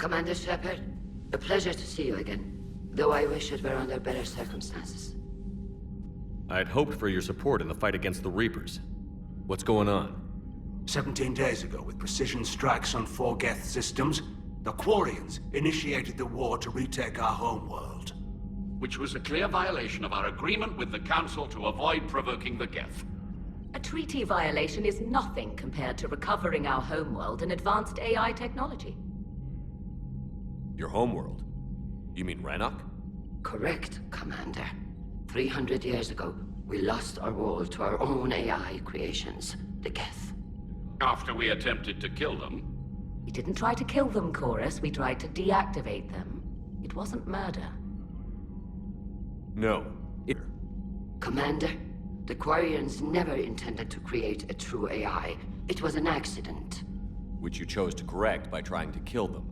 Commander Shepard, a pleasure to see you again, though I wish it were under better circumstances. I had hoped for your support in the fight against the Reapers. What's going on? 17 days ago, with precision strikes on 4 Geth systems, the Quarians initiated the war to retake our homeworld. Which was a clear violation of our agreement with the Council to avoid provoking the Geth. A treaty violation is nothing compared to recovering our homeworld and advanced AI technology. Your homeworld? You mean Rannoch? Correct, Commander. 300 years ago, we lost our world to our own AI creations, the Geth. After we attempted to kill them. We didn't try to kill them, Chorus. We tried to deactivate them. It wasn't murder. No. Commander, the Quarians never intended to create a true AI. It was an accident. Which you chose to correct by trying to kill them.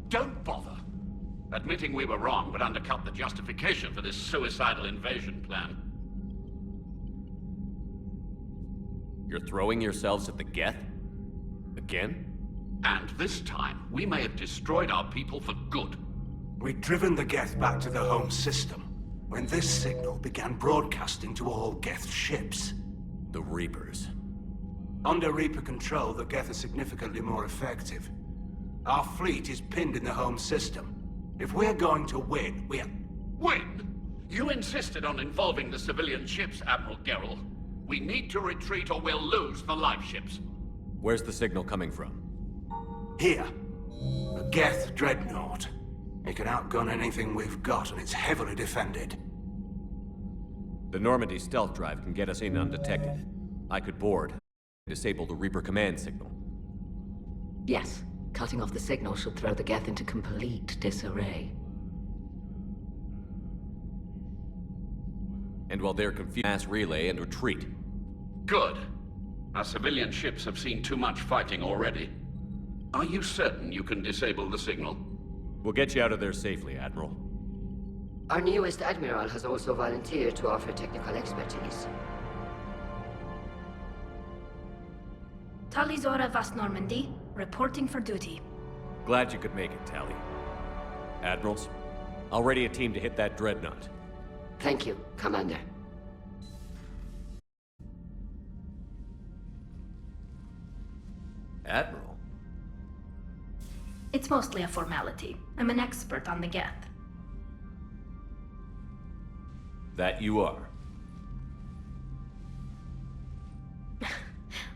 Don't bother. Admitting we were wrong would undercut the justification for this suicidal invasion plan. You're throwing yourselves at the Geth? Again? And this time, we may have destroyed our people for good. We'd driven the Geth back to the home system, when this signal began broadcasting to all Geth ships. The Reapers. Under Reaper control, the Geth are significantly more effective. Our fleet is pinned in the home system. If we're going to win, Win? You insisted on involving the civilian ships, Admiral Gerrel. We need to retreat or we'll lose the live ships. Where's the signal coming from? Here. A Geth dreadnought. It can outgun anything we've got, and it's heavily defended. The Normandy stealth drive can get us in undetected. I could board, disable the Reaper command signal. Yes, cutting off the signal should throw the Geth into complete disarray. And while they're confused, mass relay and retreat. Good. Our civilian ships have seen too much fighting already. Are you certain you can disable the signal? We'll get you out of there safely, Admiral. Our newest Admiral has also volunteered to offer technical expertise. Talizora Vast Normandy, reporting for duty. Glad you could make it, Tally. Admirals, I'll ready a team to hit that dreadnought. Thank you, Commander. Admiral? It's mostly a formality. I'm an expert on the Geth. That you are.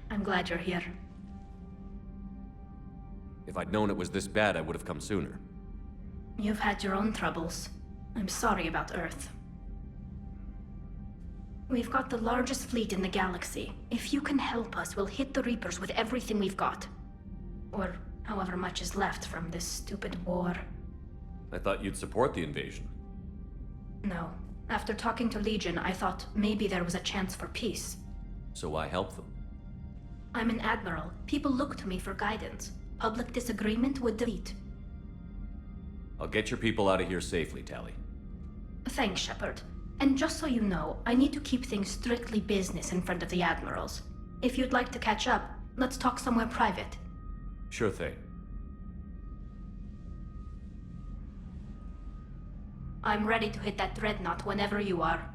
I'm glad you're here. If I'd known it was this bad, I would have come sooner. You've had your own troubles. I'm sorry about Earth. We've got the largest fleet in the galaxy. If you can help us, we'll hit the Reapers with everything we've got. Or however much is left from this stupid war. I thought you'd support the invasion. No. After talking to Legion, I thought maybe there was a chance for peace. So I helped them. I'm an admiral. People look to me for guidance. Public disagreement would defeat. I'll get your people out of here safely, Tally. Thanks, Shepard. And just so you know, I need to keep things strictly business in front of the admirals. If you'd like to catch up, let's talk somewhere private. Sure thing. I'm ready to hit that dreadnought whenever you are.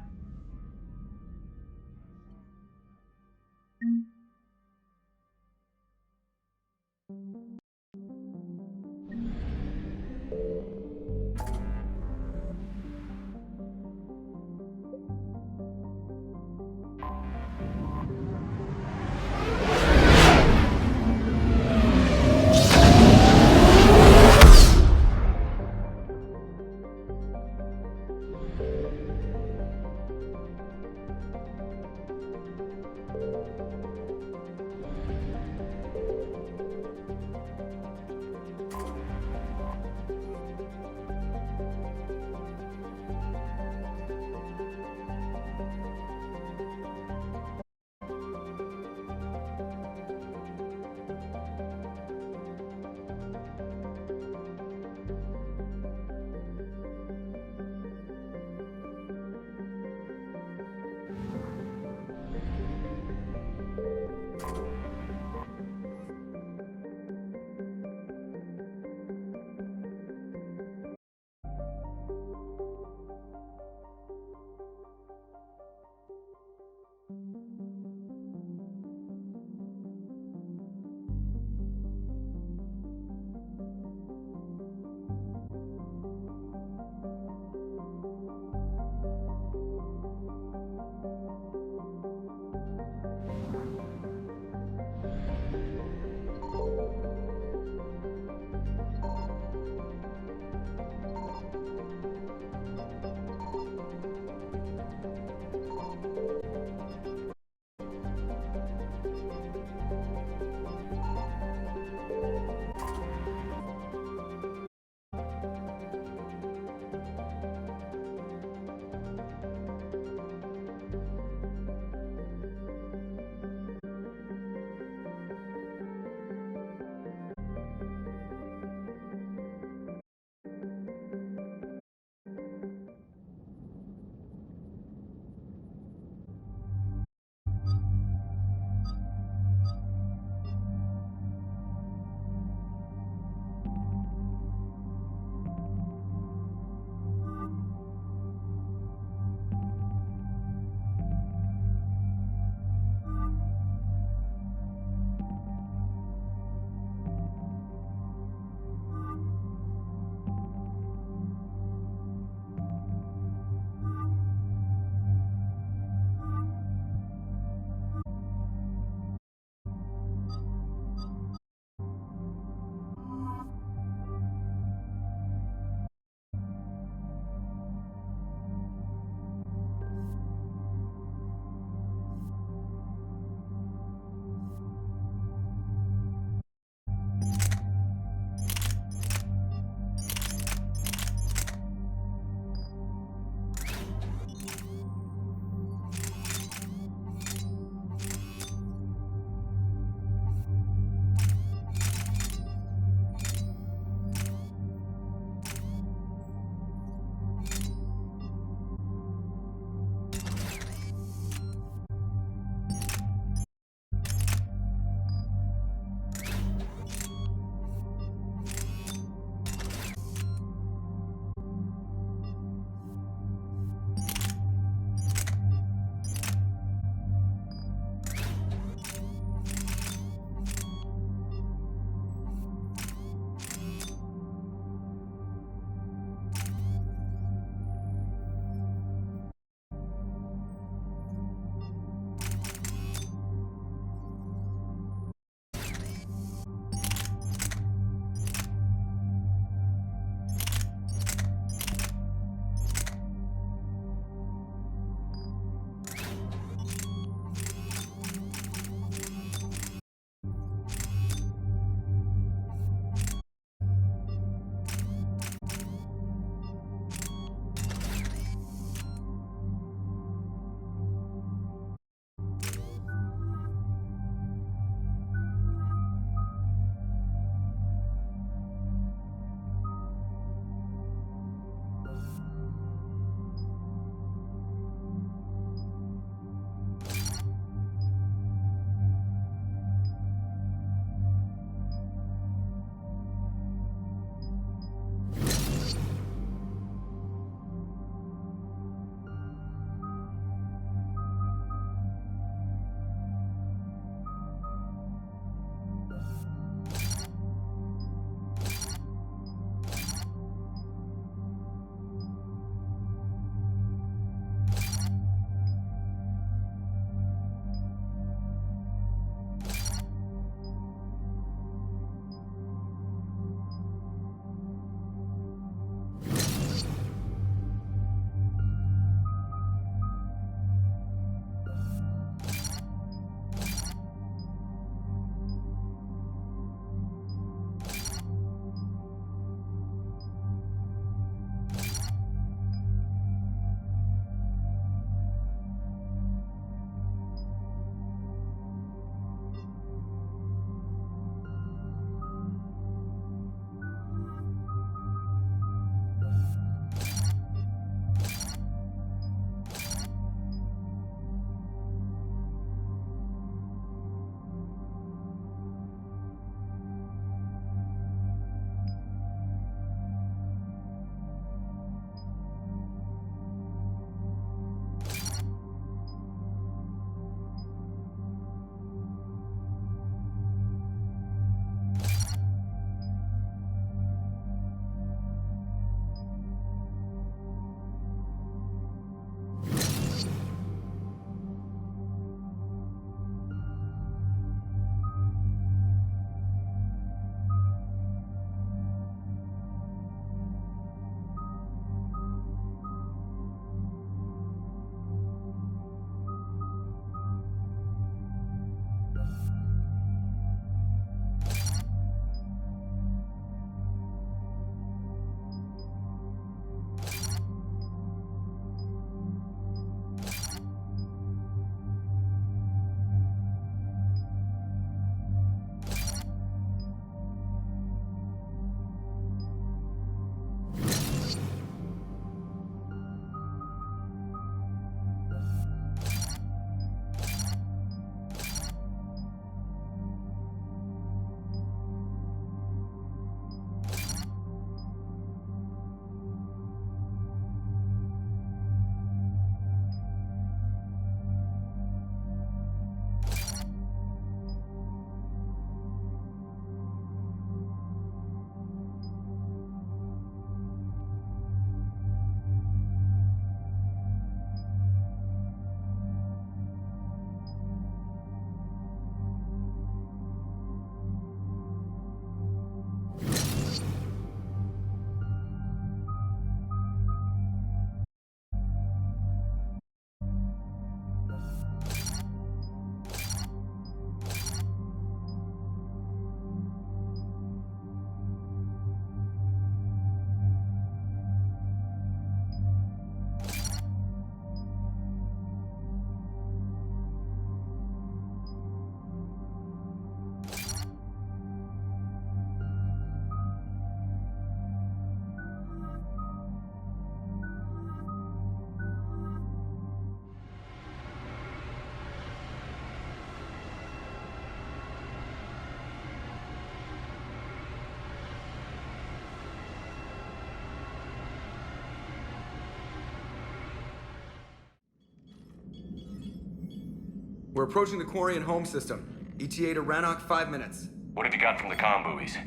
We're approaching the Quarian home system. ETA to Rannoch, 5 minutes. What have you got from the comm buoys?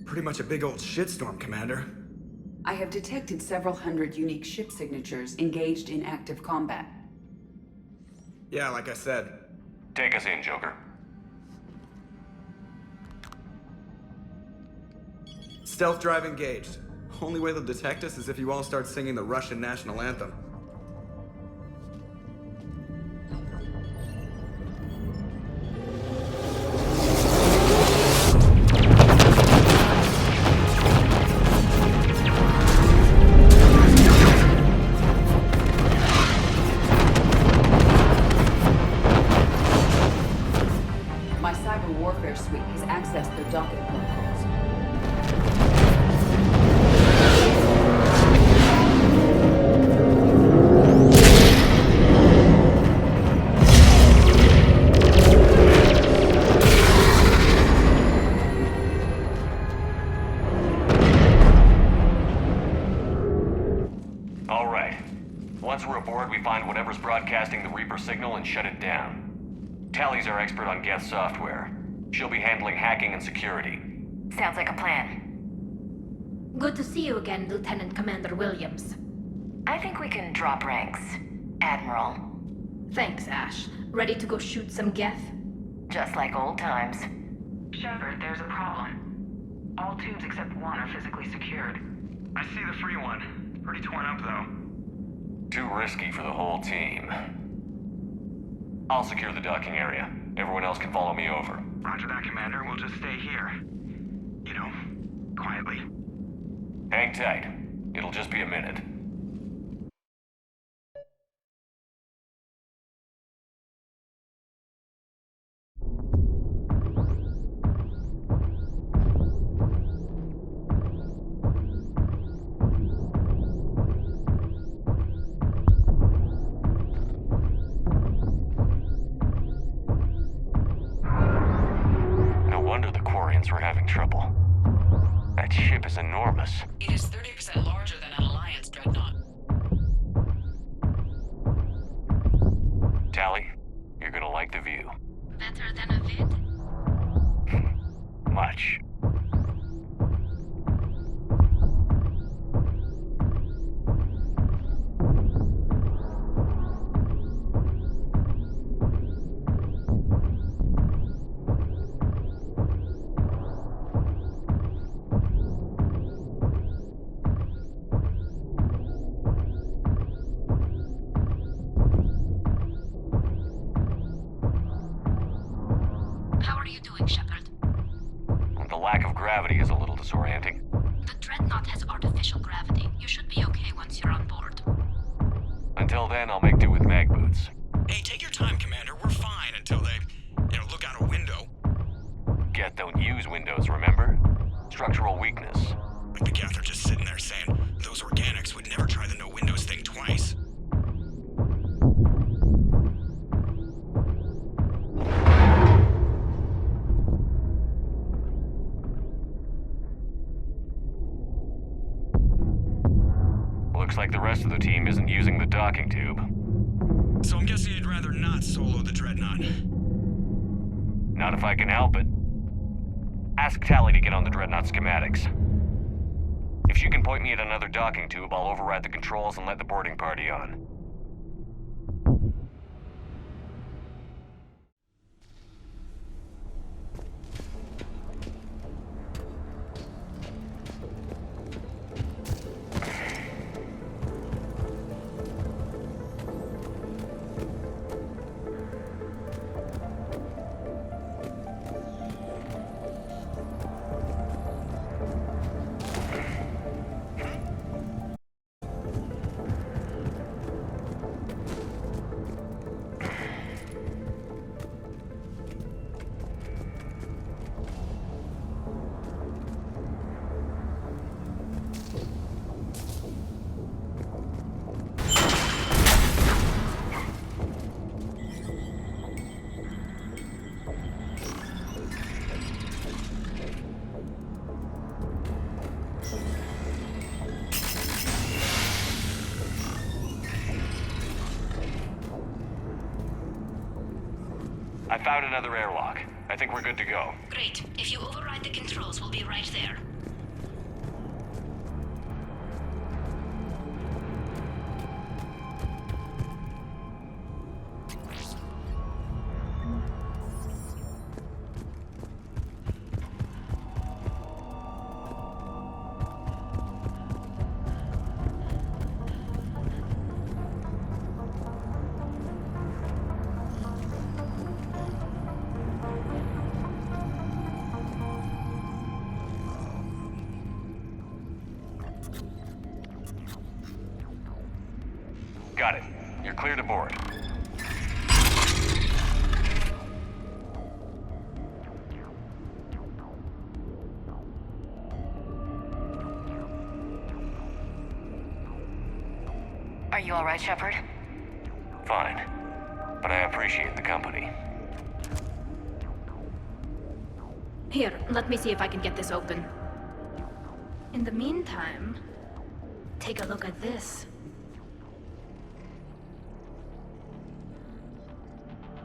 Pretty much a big old shitstorm, Commander. I have detected several hundred unique ship signatures engaged in active combat. Yeah, like I said. Take us in, Joker. Stealth drive engaged. Only way they'll detect us is if you all start singing the Russian national anthem. My cyber warfare suite has accessed their docking protocols. All right. Once we're aboard, we find whatever's broadcasting the Reaper signal and shut it down. Tally's our expert on Geth software. She'll be handling hacking and security. Sounds like a plan. Good to see you again, Lieutenant Commander Williams. I think we can drop ranks, Admiral. Thanks, Ash. Ready to go shoot some Geth? Just like old times. Shepard, there's a problem. All tubes except one are physically secured. I see the free one. Pretty torn up, though. Too risky for the whole team. I'll secure the docking area. Everyone else can follow me over. Roger that, Commander. We'll just stay here. You know, quietly. Hang tight. It'll just be a minute. We're having trouble. That ship is enormous. It is 30% larger than an Alliance dreadnought. Tally, you're gonna like the view. Better than a vid? Much. How are you doing, Shepard? The lack of gravity is a little disorienting. The dreadnought has artificial gravity. You should be okay once you're on board. Until then, I'll make do with mag boots. Hey, take your time, Commander. We're fine until they, look out a window. Geth don't use windows, remember? Structural weakness. Like the Geth are just sitting there saying, those organics would never try the no windows thing twice. Looks like the rest of the team isn't using the docking tube. So I'm guessing you'd rather not solo the Dreadnought. Not if I can help it. Ask Tally to get on the Dreadnought schematics. If she can point me at another docking tube, I'll override the controls and let the boarding party on. found another airlock. I think we're good to go. Great. If you override the controls, we'll be right there. Got it. You're clear to board. Are you all right, Shepard? Fine. But I appreciate the company. Here, let me see if I can get this open. In the meantime, take a look at this.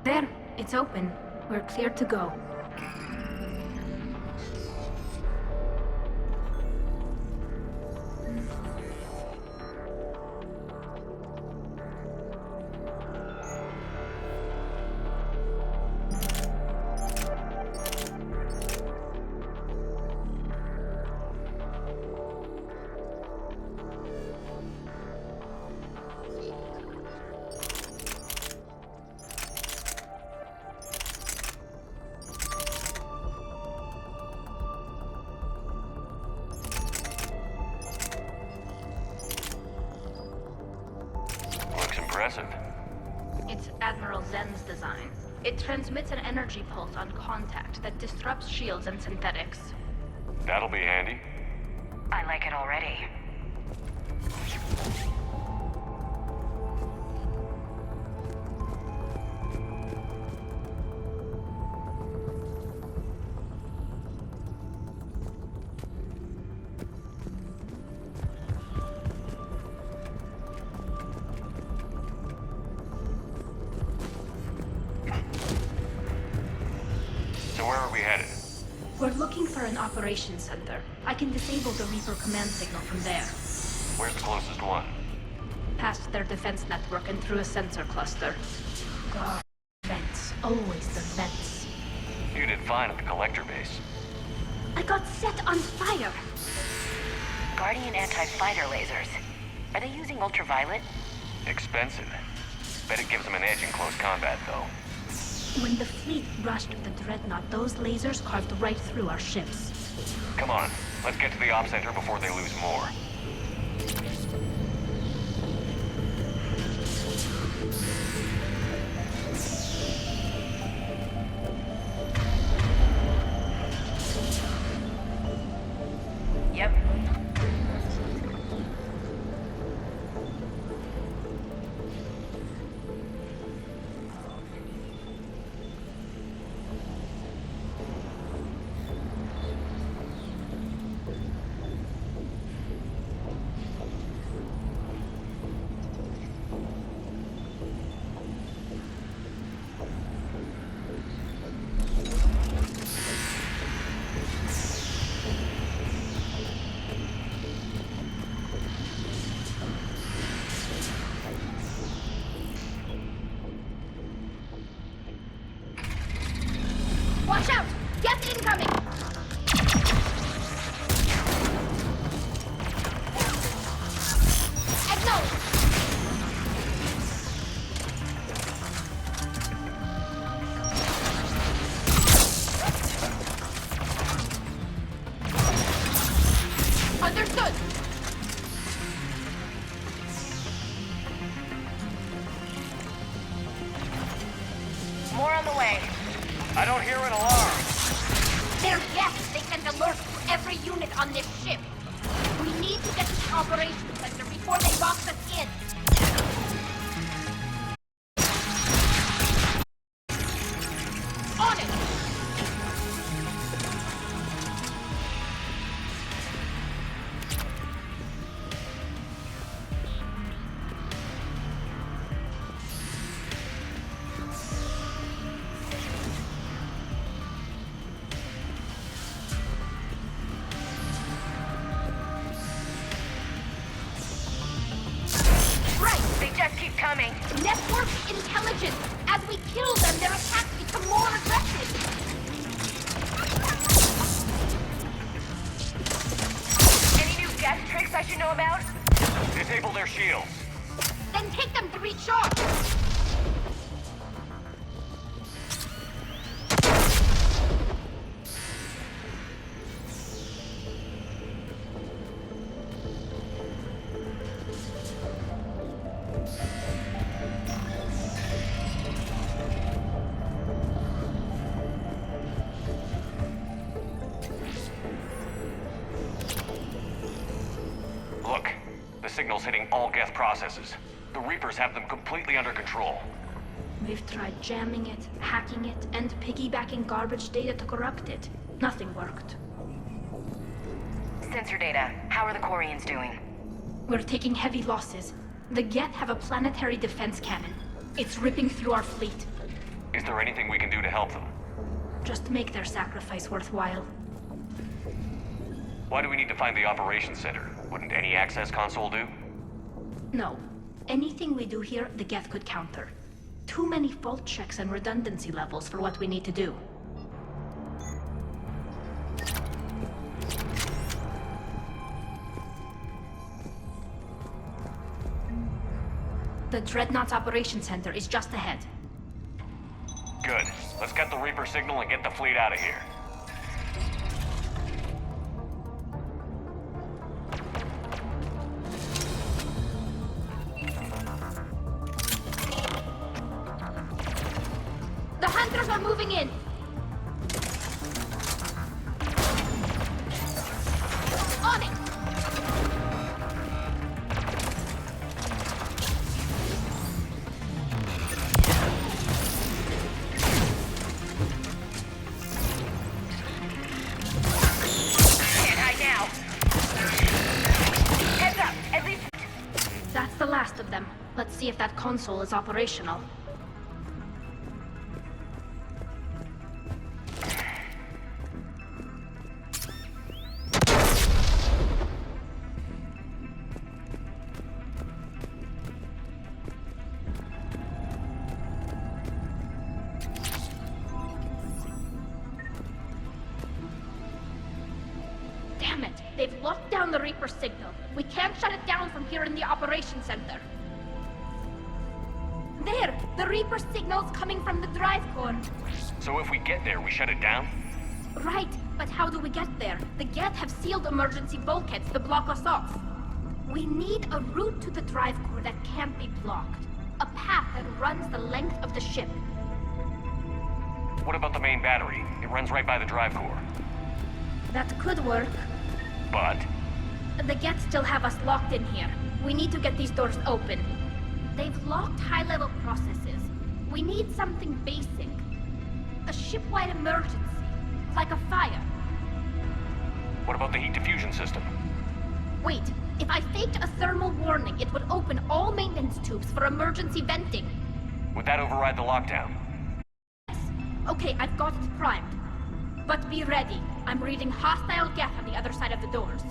There, it's open. We're clear to go. Impressive. It's Admiral Zen's design. It transmits an energy pulse on contact that disrupts shields and synthetics. That'll be handy. I like it already. So where are we headed? We're looking for an operations center. I can disable the Reaper command signal from there. Where's the closest one? Past their defense network and through a sensor cluster. God, vents. Always the vents. You did fine at the collector base. I got set on fire! Guardian anti-fighter lasers. Are they using ultraviolet? Expensive. Bet it gives them an edge in close combat, though. When the fleet rushed the Dreadnought, those lasers carved right through our ships. Come on, let's get to the op center before they lose more. Yep. Watch out! Gas incoming! Acknowledge! Understood! More on the way. I don't hear an alarm. They're yes! They sent alerts to every unit on this ship. We need to get to the operations center before they box us in. On it! you know about? Disable their shields. Then hit them to recharge! Look, the signal's hitting all Geth processes. The Reapers have them completely under control. We've tried jamming it, hacking it, and piggybacking garbage data to corrupt it. Nothing worked. Sensor data. How are the Quarians doing? We're taking heavy losses. The Geth have a planetary defense cannon. It's ripping through our fleet. Is there anything we can do to help them? Just make their sacrifice worthwhile. Why do we need to find the operations center? Wouldn't any access console do? No. Anything we do here, the Geth could counter. Too many fault checks and redundancy levels for what we need to do. The Dreadnought's Operations Center is just ahead. Good. Let's get the Reaper signal and get the fleet out of here. The Hunters are moving in! On it! Can't hide now. Heads up, at least... That's the last of them. Let's see if that console is operational. Damn it! They've locked down the Reaper signal. We can't shut it down from here in the Operations Center. There! The Reaper signal's coming from the drive core. So if we get there, we shut it down? Right, but how do we get there? The Geth have sealed emergency bulkheads to block us off. We need a route to the drive core that can't be blocked. A path that runs the length of the ship. What about the main battery? It runs right by the drive core. That could work. But? The Geth still have us locked in here. We need to get these doors open. They've locked high-level processes. We need something basic. A ship-wide emergency. Like a fire. What about the heat diffusion system? Wait, if I faked a thermal warning, it would open all maintenance tubes for emergency venting. Would that override the lockdown? Okay, I've got it primed. But be ready. I'm reading hostile Geth on the other side of the doors.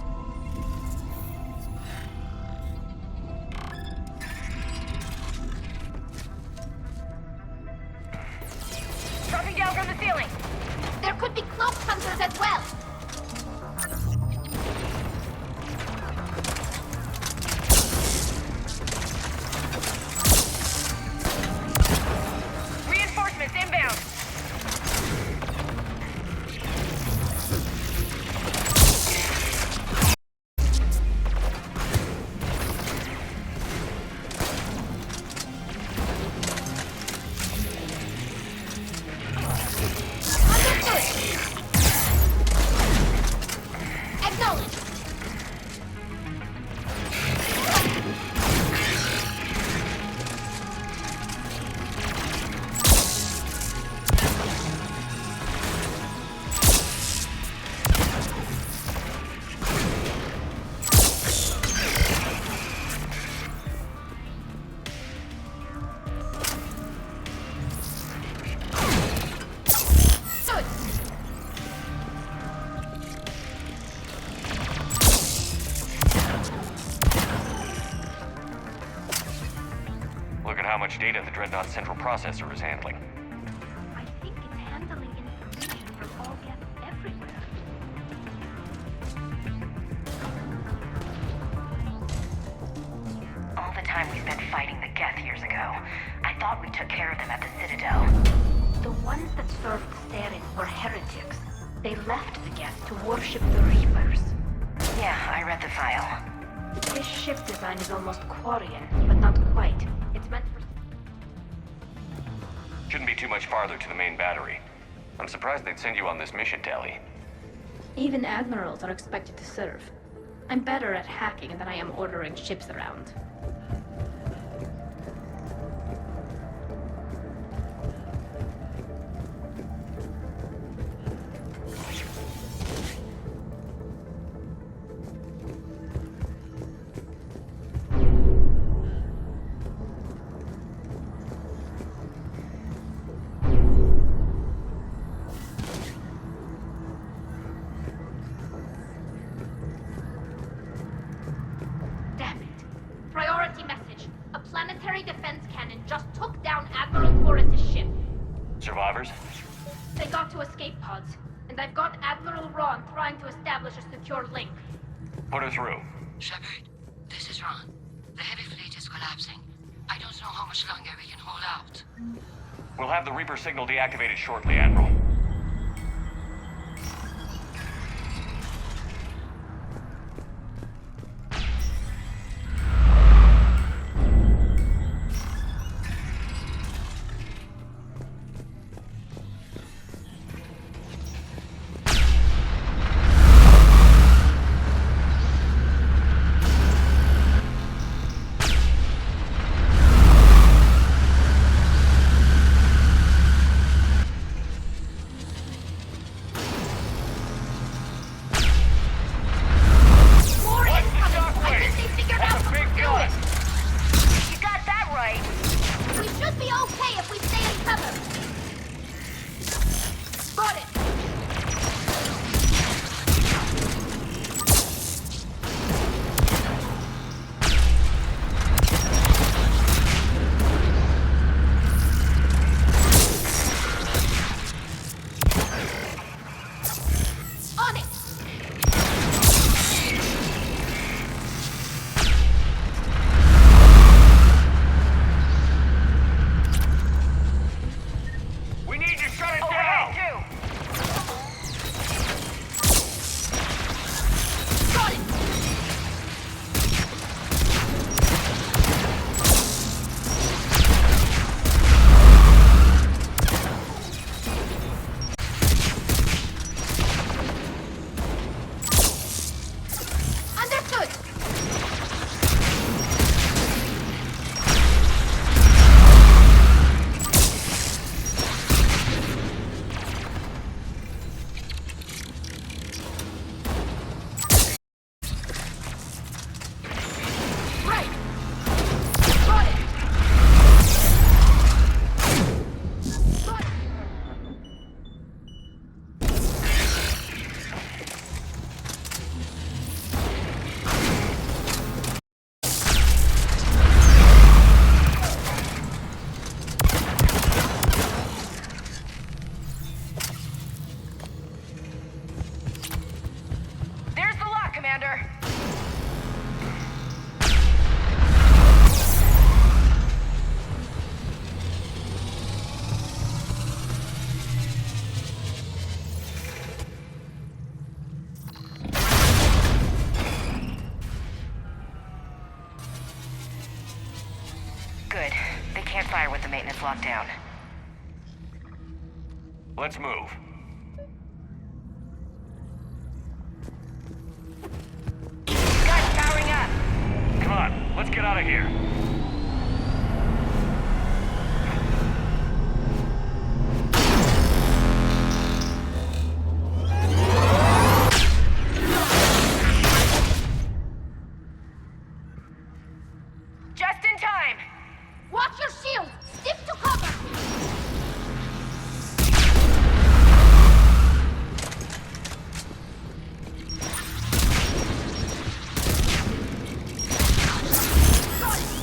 Dropping down from the ceiling! There could be cloak hunters as well! Reinforcements inbound! Data the Dreadnought's central processor is handling. I think it's handling information from all Geth everywhere. them at the Citadel. The ones that served Saren were heretics. They left the Geth to worship the Reapers. Yeah, I read the file. This ship design is almost Quarian, but not quite. It's meant for... Shouldn't be too much farther to the main battery. I'm surprised they'd send you on this mission, Tali. Even admirals are expected to serve. I'm better at hacking than I am ordering ships around. Survivors? They got to escape pods, and I've got Admiral Ron trying to establish a secure link. Put her through. Shepard, this is Ron. The heavy fleet is collapsing. I don't know how much longer we can hold out. We'll have the Reaper signal deactivated shortly, Admiral. Good. They can't fire with the maintenance locked down. Let's move. Guys, powering up! Come on, let's get out of here. Just in time! Watch your shield! Stick to cover! Got it!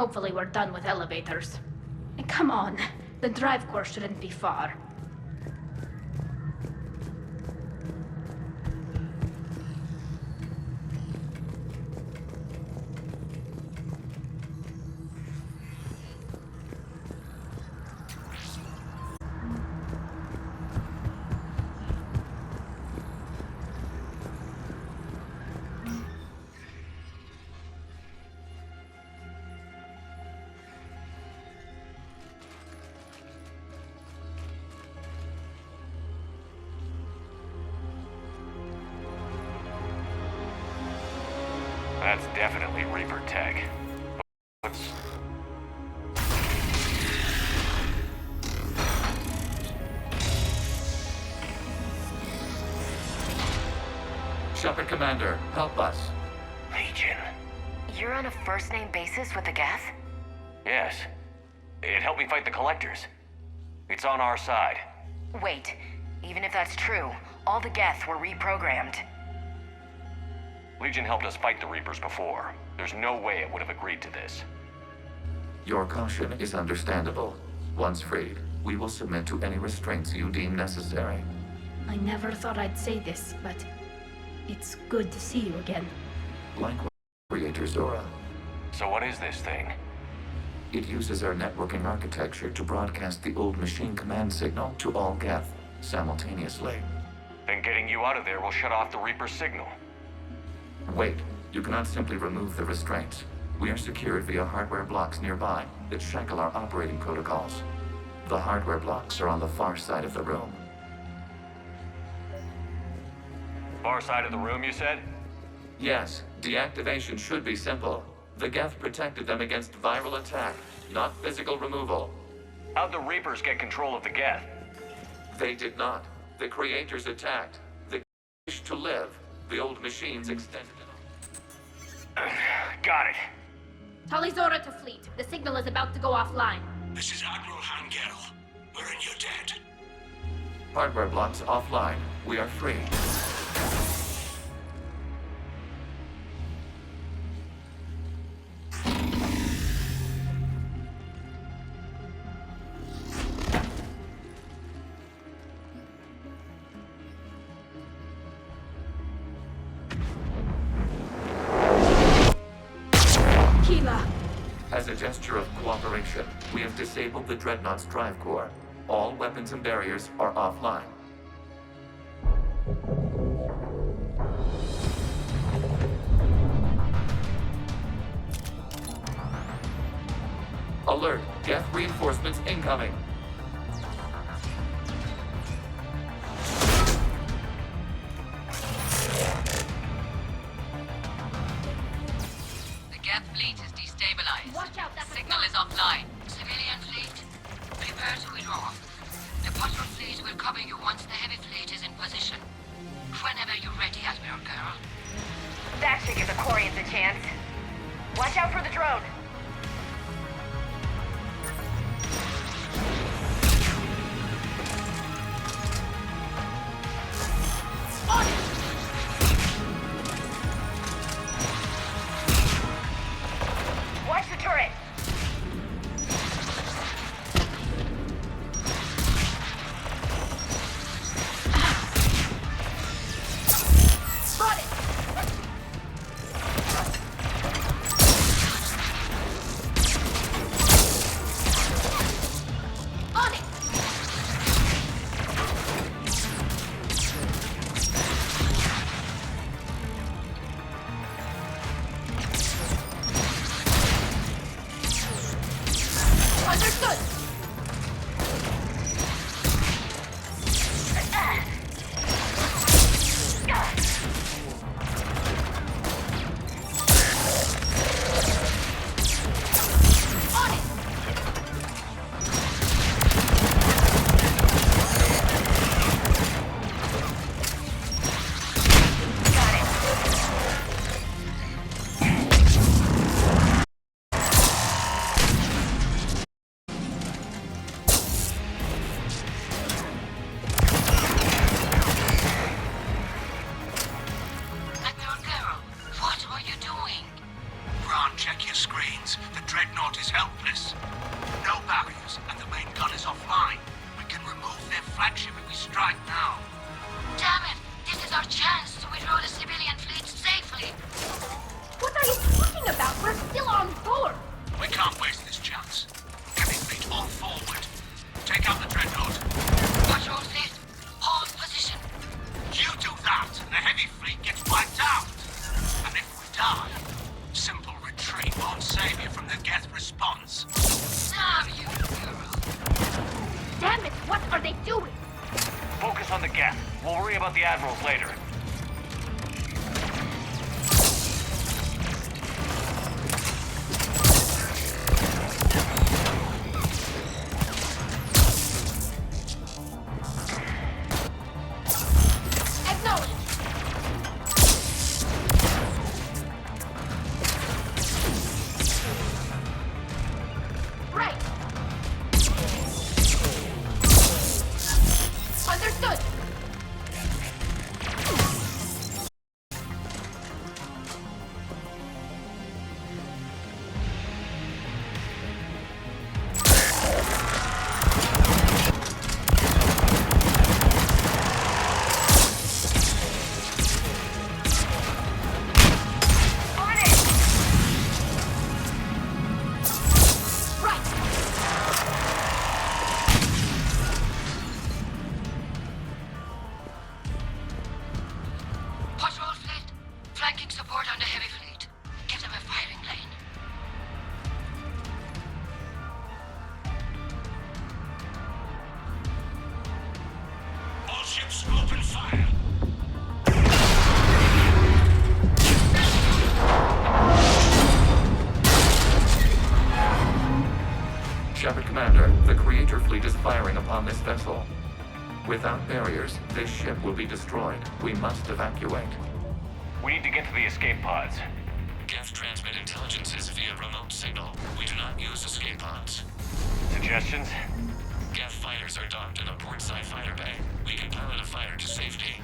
Hopefully we're done with elevators. And come on, the drive course shouldn't be far. That's definitely Reaper tech. Shepard Commander, help us. Legion. You're on a first-name basis with the Geth? Yes. It helped me fight the Collectors. It's on our side. Wait, even if that's true, all the Geth were reprogrammed. Legion helped us fight the Reapers before. There's no way it would have agreed to this. Your caution is understandable. Once freed, we will submit to any restraints you deem necessary. I never thought I'd say this, but it's good to see you again. Likewise, Creator Zora. So what is this thing? It uses our networking architecture to broadcast the old machine command signal to all Geth simultaneously. Then getting you out of there will shut off the Reaper signal. Wait, you cannot simply remove the restraints. We are secured via hardware blocks nearby that shackle our operating protocols. The hardware blocks are on the far side of the room. Far side of the room, you said? Yes, deactivation should be simple. The Geth protected them against viral attack, not physical removal. How'd the Reapers get control of the Geth? They did not. The Creators attacked. They wished to live. The old machines extended it. Got it. Tali Zora to fleet. The signal is about to go offline. This is Admiral Hangel. We're in your debt. Hardware blocks offline. We are free. As a gesture of cooperation, we have disabled the Dreadnought's drive core. All weapons and barriers are offline. Alert! Geth reinforcements incoming! The Geth fleet is destabilized. Watch out, that's Signal is offline. Civilian fleet, prepare to withdraw. The patrol fleet will cover you once the heavy fleet is in position. Whenever you're ready, Admiral Girl. That should give the Quarians a chance. Watch out for the drone. On it! Watch the turret. Spot it! On it! Understood! On it! Got it. Geth response. Now you girl. Damn it, what are they doing? Focus on the Geth. We'll worry about the admirals later. Shepard Commander, the Creator fleet is firing upon this vessel. Without barriers, this ship will be destroyed. We must evacuate. We need to get to the escape pods. Geth transmit intelligences via remote signal. We do not use escape pods. Suggestions? Geth fighters are docked in a portside fighter bay. We can pilot a fighter to safety.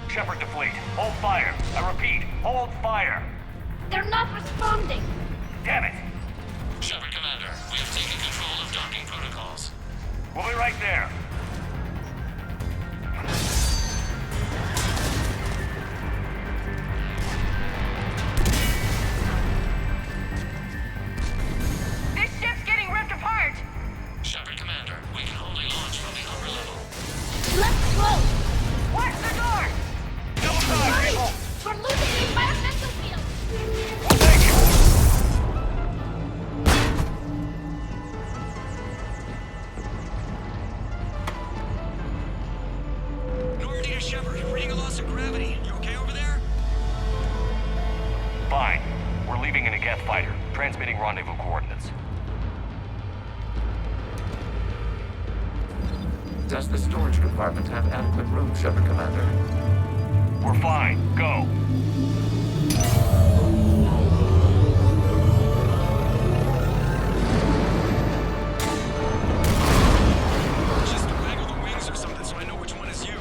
Shepard to fleet. Hold fire. I repeat, hold fire. They're not responding. Damn it. Shepard Commander, we have taken control of docking protocols. We'll be right there. This ship's getting ripped apart! Shepard Commander, we can only launch from the upper level. Let's close! Watch the door! Double time, people! We're losing the environmental field! Thank you. Normandy to Shepard, reading a loss of gravity. You okay over there? Fine. We're leaving in a Geth fighter. Transmitting rendezvous coordinates. Does the storage compartment have adequate room, Shepard Commander? We're fine. Go. Just waggle the wings or something so I know which one is you.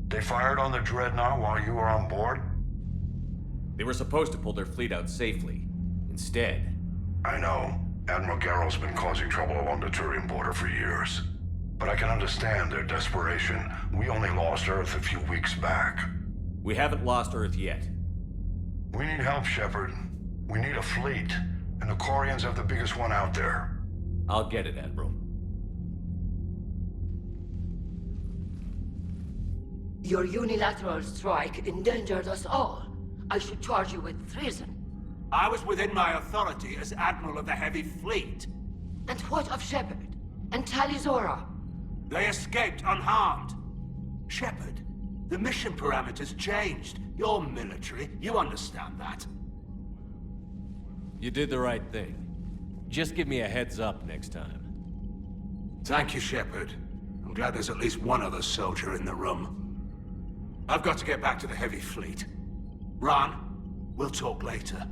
They fired on the Dreadnought while you were on board? They were supposed to pull their fleet out safely. Instead... I know. Admiral Gerrill's been causing trouble along the Turian border for years. But I can understand their desperation. We only lost Earth a few weeks back. We haven't lost Earth yet. We need help, Shepard. We need a fleet. And the Quarians have the biggest one out there. I'll get it, Admiral. Your unilateral strike endangered us all. I should charge you with treason. I was within my authority as Admiral of the Heavy Fleet. And what of Shepard? And Talizora? They escaped unharmed. Shepard, the mission parameters changed. You're military, you understand that. You did the right thing. Just give me a heads up next time. Thank you, Shepard. I'm glad there's at least one other soldier in the room. I've got to get back to the heavy fleet. Ron, we'll talk later.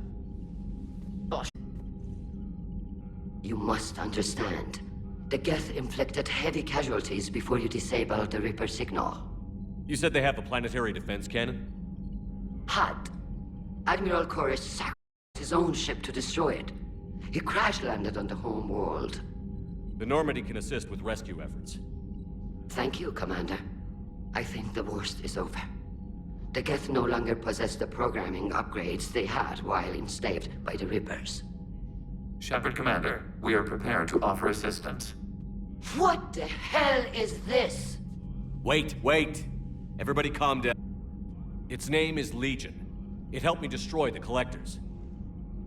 You must understand. The Geth inflicted heavy casualties before you disabled the Reaper signal. You said they have a planetary defense cannon? Had. Admiral Koris sacrificed his own ship to destroy it. He crash-landed on the home world. The Normandy can assist with rescue efforts. Thank you, Commander. I think the worst is over. The Geth no longer possess the programming upgrades they had while enslaved by the Reapers. Shepard, Commander, we are prepared to offer assistance. What the hell is this? Wait. Everybody calm down. Its name is Legion. It helped me destroy the Collectors.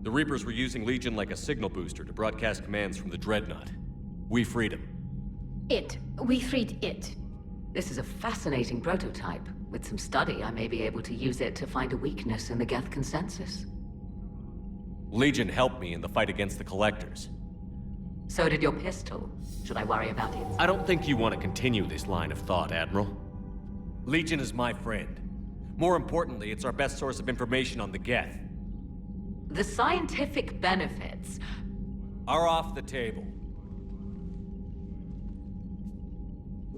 The Reapers were using Legion like a signal booster to broadcast commands from the Dreadnought. We freed him. We freed it. This is a fascinating prototype. With some study, I may be able to use it to find a weakness in the Geth consensus. Legion helped me in the fight against the Collectors. So did your pistol. Should I worry about it? I don't think you want to continue this line of thought, Admiral. Legion is my friend. More importantly, it's our best source of information on the Geth. The scientific benefits are off the table.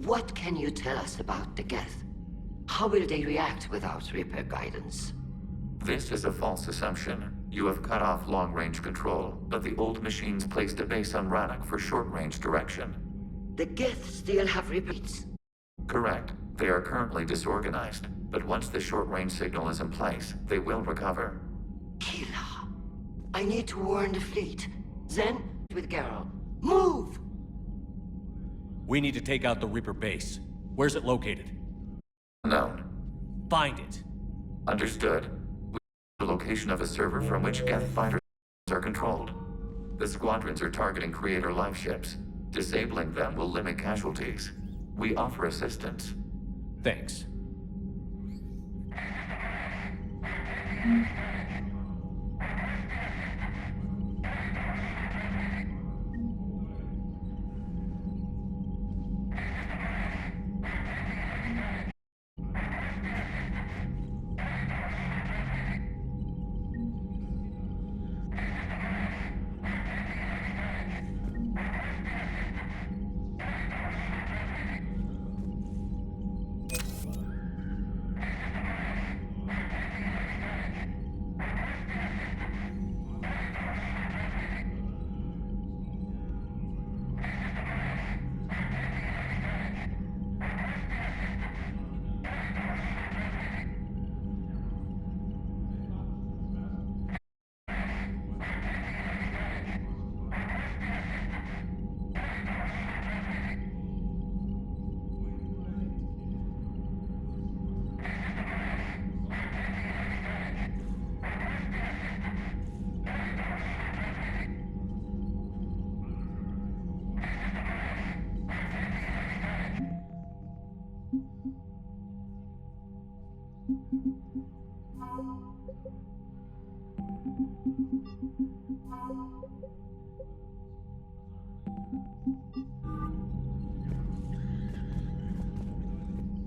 What can you tell us about the Geth? How will they react without Reaper guidance? This is a false assumption. You have cut off long-range control, but the old machines placed a base on Rannoch for short-range direction. The Geth still have Reapers? Correct. They are currently disorganized, but once the short-range signal is in place, they will recover. Kila, I need to warn the fleet. Then, with Geralt. Move! We need to take out the Reaper base. Where's it located? Unknown. Find it. Understood. The location of a server from which Geth fighters are controlled. The squadrons are targeting Creator life ships. Disabling them will limit casualties. We offer assistance. Thanks.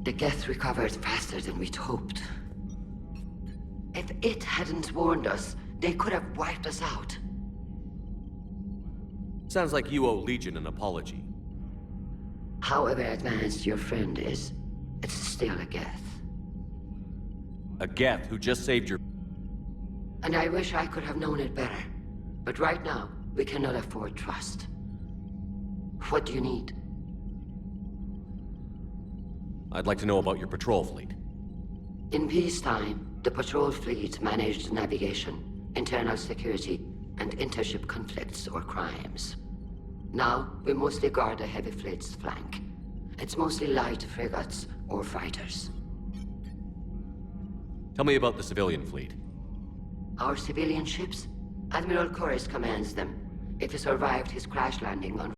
The Geth recovered faster than we'd hoped. If it hadn't warned us, they could have wiped us out. Sounds like you owe Legion an apology. However advanced your friend is, it's still a Geth. A Geth who just saved your... And I wish I could have known it better. But right now, we cannot afford trust. What do you need? I'd like to know about your patrol fleet. In peacetime, the patrol fleet managed navigation, internal security, and intership conflicts or crimes. Now, we mostly guard the heavy fleet's flank. It's mostly light frigates or fighters. Tell me about the civilian fleet. Our civilian ships? Admiral Koris commands them. It survived his crash landing on...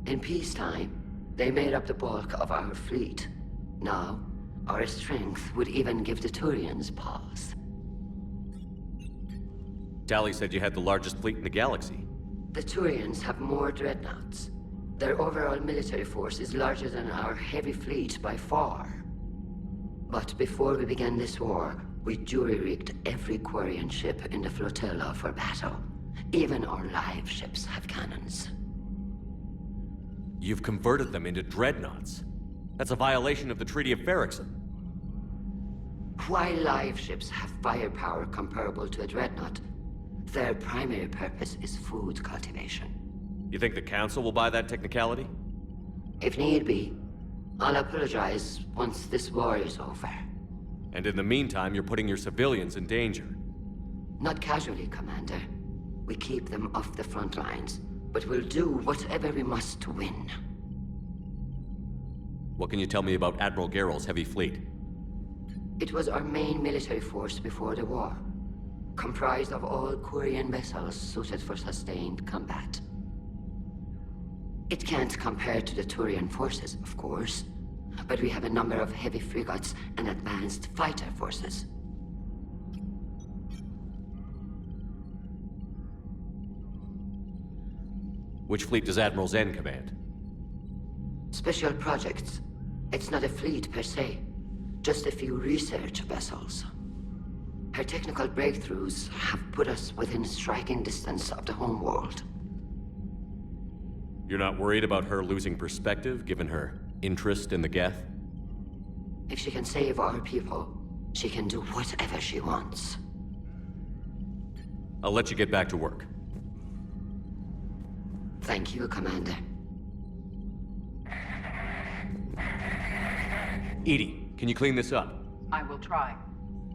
In peacetime, they made up the bulk of our fleet. Now, our strength would even give the Turians pause. Tali said you had the largest fleet in the galaxy. The Turians have more dreadnoughts. Their overall military force is larger than our heavy fleet by far. But before we began this war, we jury-rigged every Quarian ship in the flotilla for battle. Even our live ships have cannons. You've converted them into dreadnoughts. That's a violation of the Treaty of Ferrixon. While live ships have firepower comparable to a dreadnought, their primary purpose is food cultivation. You think the Council will buy that technicality? If need be, I'll apologize once this war is over. And in the meantime, you're putting your civilians in danger. Not casually, Commander. We keep them off the front lines, but we'll do whatever we must to win. What can you tell me about Admiral Geralt's heavy fleet? It was our main military force before the war, comprised of all Quarian vessels suited for sustained combat. It can't compare to the Turian forces, of course, but we have a number of heavy frigates and advanced fighter forces. Which fleet does Admiral Zen command? Special projects. It's not a fleet per se, just a few research vessels. Her technical breakthroughs have put us within striking distance of the homeworld. You're not worried about her losing perspective, given her interest in the Geth? If she can save our people, she can do whatever she wants. I'll let you get back to work. Thank you, Commander. Edie, can you clean this up? I will try.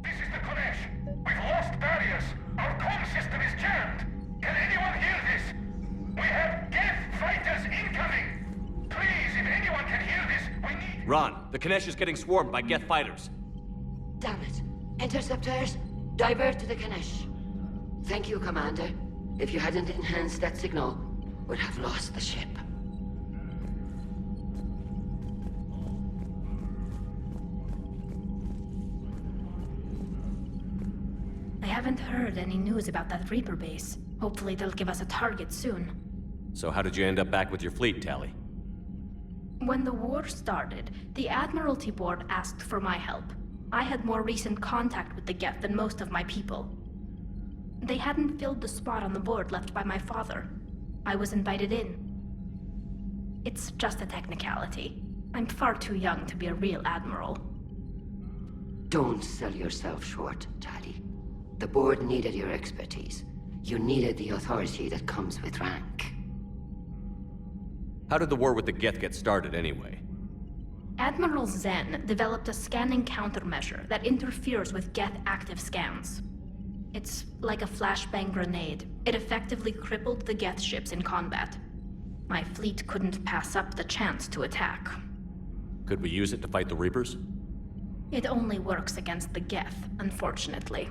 This is the Kodesh. We've lost barriers. Our comm system is jammed. Can anyone hear this? We have Geth fighters incoming. Please, if anyone can hear this, we need... Ron, the Kanesh is getting swarmed by Geth fighters. Damn it. Interceptors, divert to the Kanesh. Thank you, Commander. If you hadn't enhanced that signal, we'd have lost the ship. I haven't heard any news about that Reaper base. Hopefully they'll give us a target soon. So how did you end up back with your fleet, Tali? When the war started, the Admiralty Board asked for my help. I had more recent contact with the Geth than most of my people. They hadn't filled the spot on the board left by my father. I was invited in. It's just a technicality. I'm far too young to be a real admiral. Don't sell yourself short, Tali. The board needed your expertise. You needed the authority that comes with rank. How did the war with the Geth get started, anyway? Admiral Zen developed a scanning countermeasure that interferes with Geth active scans. It's like a flashbang grenade. It effectively crippled the Geth ships in combat. My fleet couldn't pass up the chance to attack. Could we use it to fight the Reapers? It only works against the Geth, unfortunately.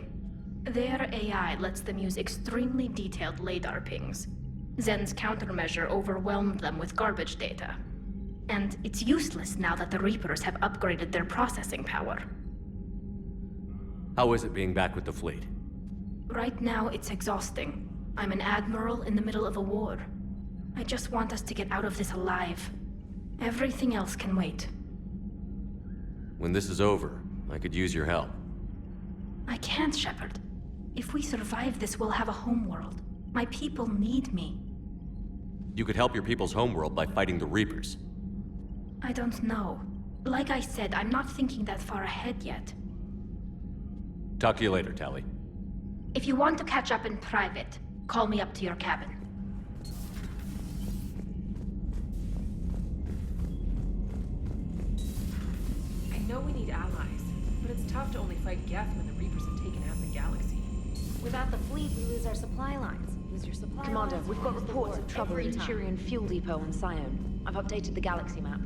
Their AI lets them use extremely detailed LADAR pings. Zen's countermeasure overwhelmed them with garbage data. And it's useless now that the Reapers have upgraded their processing power. How is it being back with the fleet? Right now, it's exhausting. I'm an admiral in the middle of a war. I just want us to get out of this alive. Everything else can wait. When this is over, I could use your help. I can't, Shepard. If we survive this, we'll have a homeworld. My people need me. You could help your people's homeworld by fighting the Reapers. I don't know. Like I said, I'm not thinking that far ahead yet. Talk to you later, Tali. If you want to catch up in private, call me up to your cabin. I know we need allies, but it's tough to only fight Geth when the Reapers have taken out the galaxy. Without the fleet, we lose our supply lines. Lose your supply Commander, lines, we've got lose the reports war of trouble every in time. Turian fuel depot on Sion. I've updated the galaxy map.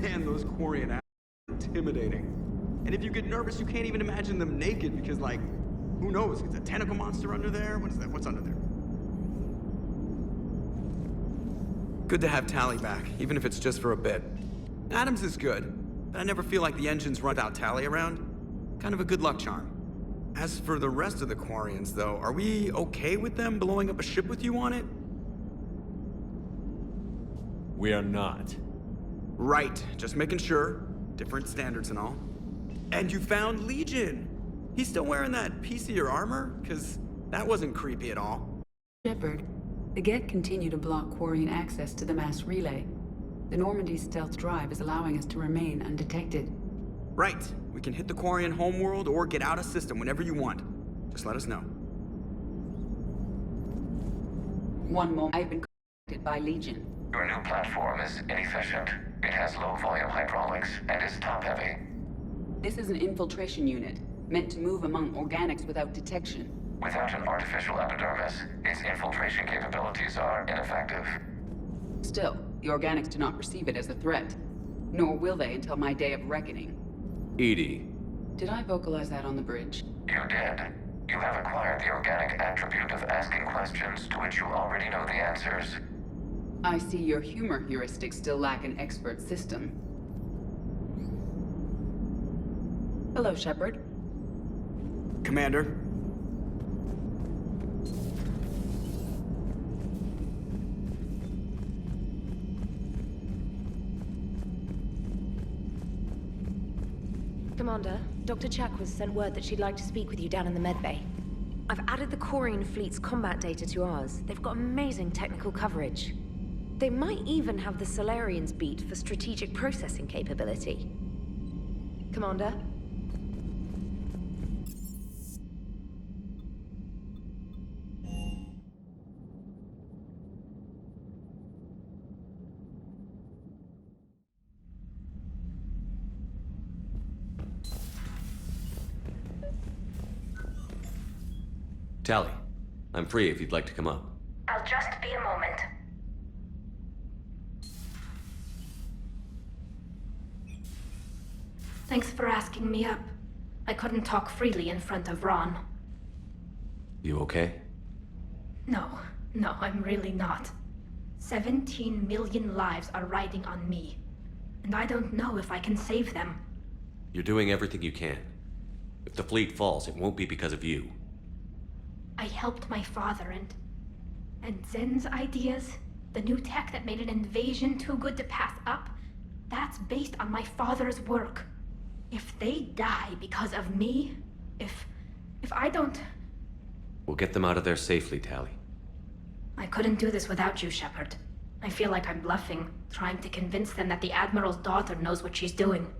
Man, those Quarian are intimidating. And if you get nervous, you can't even imagine them naked because, like, who knows? Is a tentacle monster under there? What is that? What's under there? Good to have Tally back, even if it's just for a bit. Adams is good, but I never feel like the engines run without Tally around. Kind of a good luck charm. As for the rest of the Quarians, though, are we okay with them blowing up a ship with you on it? We are not. Right, just making sure. Different standards and all. And you found Legion! He's still wearing that piece of your armor? Cause that wasn't creepy at all. Shepard, the Geth continue to block Quarian access to the mass relay. The Normandy stealth drive is allowing us to remain undetected. Right. We can hit the Quarian homeworld or get out of system whenever you want. Just let us know. One moment, I've been contacted by Legion. Your new platform is inefficient. It has low-volume hydraulics and is top-heavy. This is an infiltration unit, meant to move among organics without detection. Without an artificial epidermis, its infiltration capabilities are ineffective. Still, the organics do not perceive it as a threat. Nor will they until my day of reckoning. Edie. Did I vocalize that on the bridge? You did. You have acquired the organic attribute of asking questions to which you already know the answers. I see your humor heuristics still lack an expert system. Hello, Shepard. Commander. Commander, Dr. Chak was sent word that she'd like to speak with you down in the medbay. I've added the Quarian fleet's combat data to ours. They've got amazing technical coverage. They might even have the Solarians beat for strategic processing capability. Commander? Tally, I'm free if you'd like to come up. I'll just be a moment. Thanks for asking me up. I couldn't talk freely in front of Ron. You okay? No, I'm really not. 17 million lives are riding on me. And I don't know if I can save them. You're doing everything you can. If the fleet falls, it won't be because of you. I helped my father and Zen's ideas, the new tech that made an invasion too good to pass up, that's based on my father's work. If they die because of me, if I don't... We'll get them out of there safely, Tally. I couldn't do this without you, Shepard. I feel like I'm bluffing, trying to convince them that the Admiral's daughter knows what she's doing.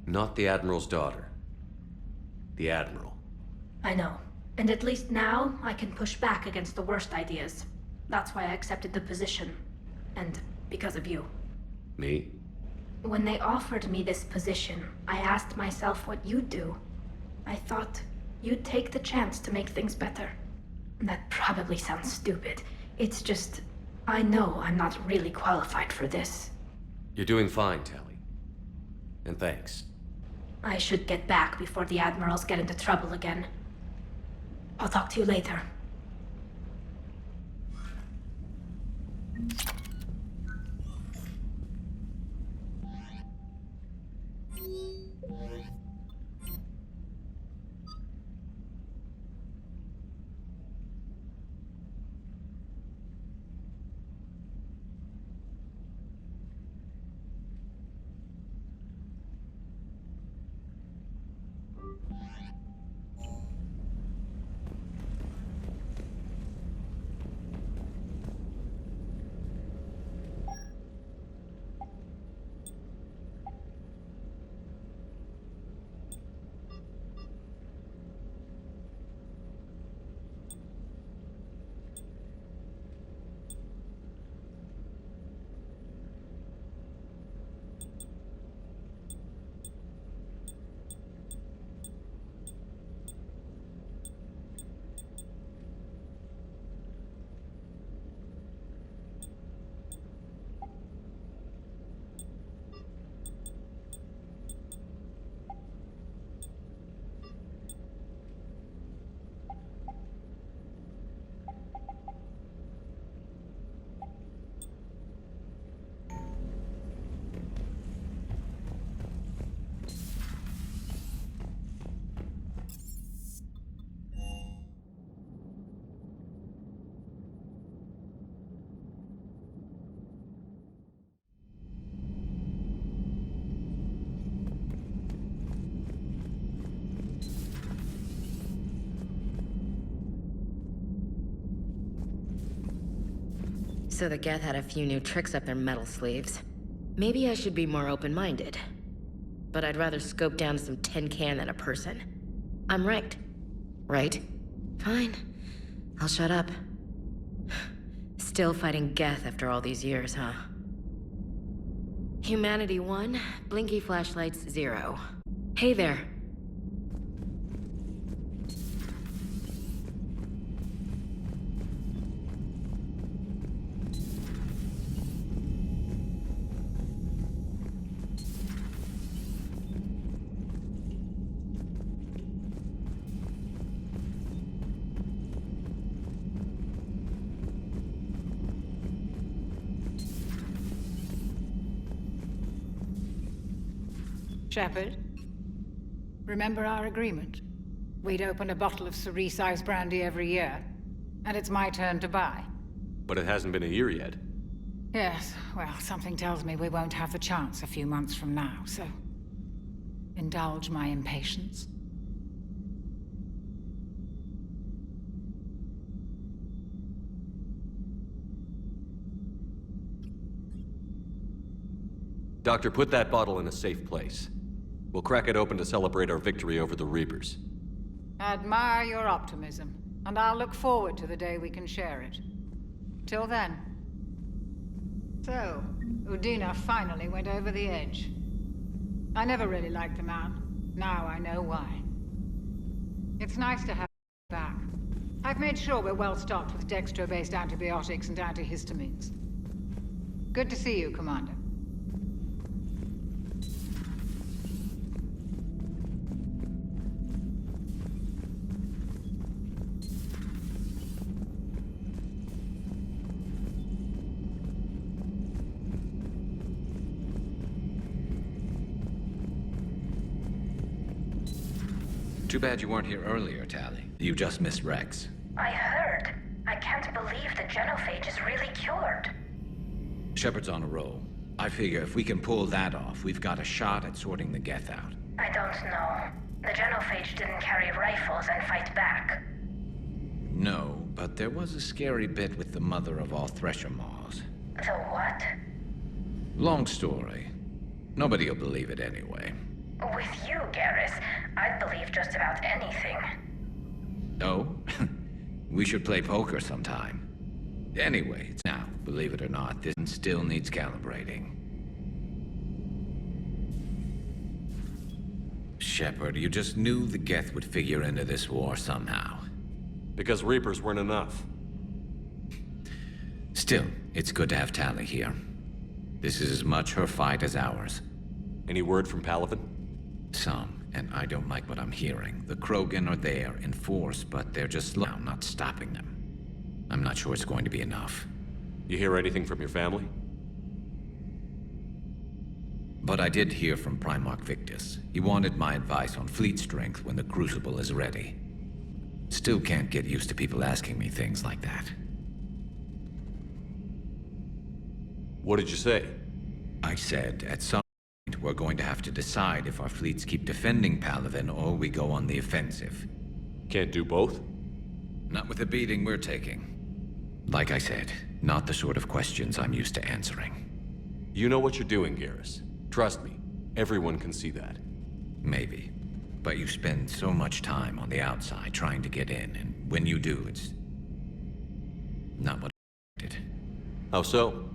Not the Admiral's daughter. The Admiral. I know. And at least now, I can push back against the worst ideas. That's why I accepted the position. And because of you. Me? When they offered me this position, I asked myself what you'd do. I thought you'd take the chance to make things better. That probably sounds stupid. It's just, I know I'm not really qualified for this. You're doing fine, Tally. And thanks. I should get back before the Admirals get into trouble again. I'll talk to you later. So the Geth had a few new tricks up their metal sleeves. Maybe I should be more open-minded. But I'd rather scope down some tin can than a person. I'm right. Right? Fine. I'll shut up. Still fighting Geth after all these years, huh? Humanity 1, blinky flashlights 0. Hey there. Shepard, remember our agreement? We'd open a bottle of cerise-sized brandy every year, and it's my turn to buy. But it hasn't been a year yet. Yes, well, something tells me we won't have the chance a few months from now, so... indulge my impatience. Doctor, put that bottle in a safe place. We'll crack it open to celebrate our victory over the Reapers. Admire your optimism, and I'll look forward to the day we can share it. Till then. So, Udina finally went over the edge. I never really liked the man. Now I know why. It's nice to have him back. I've made sure we're well stocked with dextro-based antibiotics and antihistamines. Good to see you, Commander. Too bad you weren't here earlier, Tally. You just missed Rex. I heard. I can't believe the genophage is really cured. Shepard's on a roll. I figure if we can pull that off, we've got a shot at sorting the Geth out. I don't know. The genophage didn't carry rifles and fight back. No, but there was a scary bit with the mother of all Thresher Maws. The what? Long story. Nobody'll believe it anyway. With you, Garrus, I'd believe just about anything. Oh? We should play poker sometime. Anyway, it's now, believe it or not, this still needs calibrating. Shepard, you just knew the Geth would figure into this war somehow. Because Reapers weren't enough. Still, it's good to have Tally here. This is as much her fight as ours. Any word from Paladin? Some, and I don't like what I'm hearing. The Krogan are there in force, but they're just slow, not stopping them. I'm not sure it's going to be enough. You hear anything from your family? But I did hear from Primarch Victus. He wanted my advice on fleet strength when the Crucible is ready. Still can't get used to people asking me things like that. What did you say? I said, at some point, we're going to have to decide if our fleets keep defending Palaven or we go on the offensive. Can't do both? Not with the beating we're taking. Like I said, not the sort of questions I'm used to answering. You know what you're doing, Garrus. Trust me, everyone can see that. Maybe. But you spend so much time on the outside trying to get in, and when you do, it's... not what I expected. How so?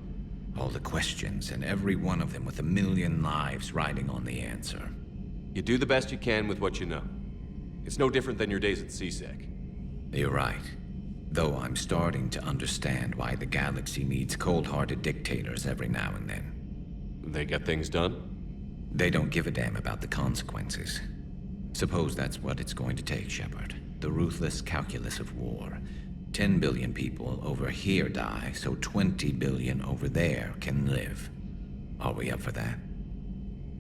All the questions, and every one of them with a million lives riding on the answer. You do the best you can with what you know. It's no different than your days at CSEC. You're right. Though I'm starting to understand why the galaxy needs cold-hearted dictators every now and then. They get things done? They don't give a damn about the consequences. Suppose that's what it's going to take, Shepard. The ruthless calculus of war. 10 billion people over here die, so 20 billion over there can live. Are we up for that?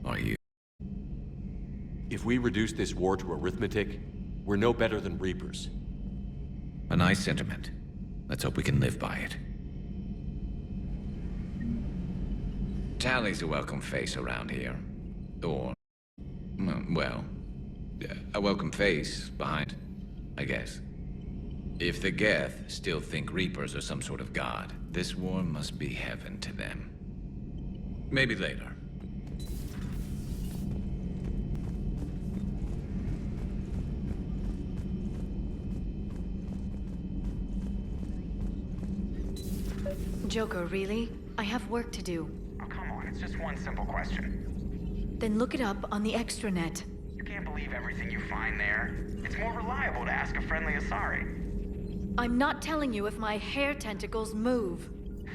Are you? If we reduce this war to arithmetic, we're no better than Reapers. A nice sentiment. Let's hope we can live by it. Tally's a welcome face around here. Or... well... a welcome face behind, I guess. If the Geth still think Reapers are some sort of god. This war must be heaven to them. Maybe later. Joker, really? I have work to do. Oh, come on, it's just one simple question. Then look it up on the extranet. You can't believe everything you find there. It's more reliable to ask a friendly Asari. I'm not telling you if my hair tentacles move.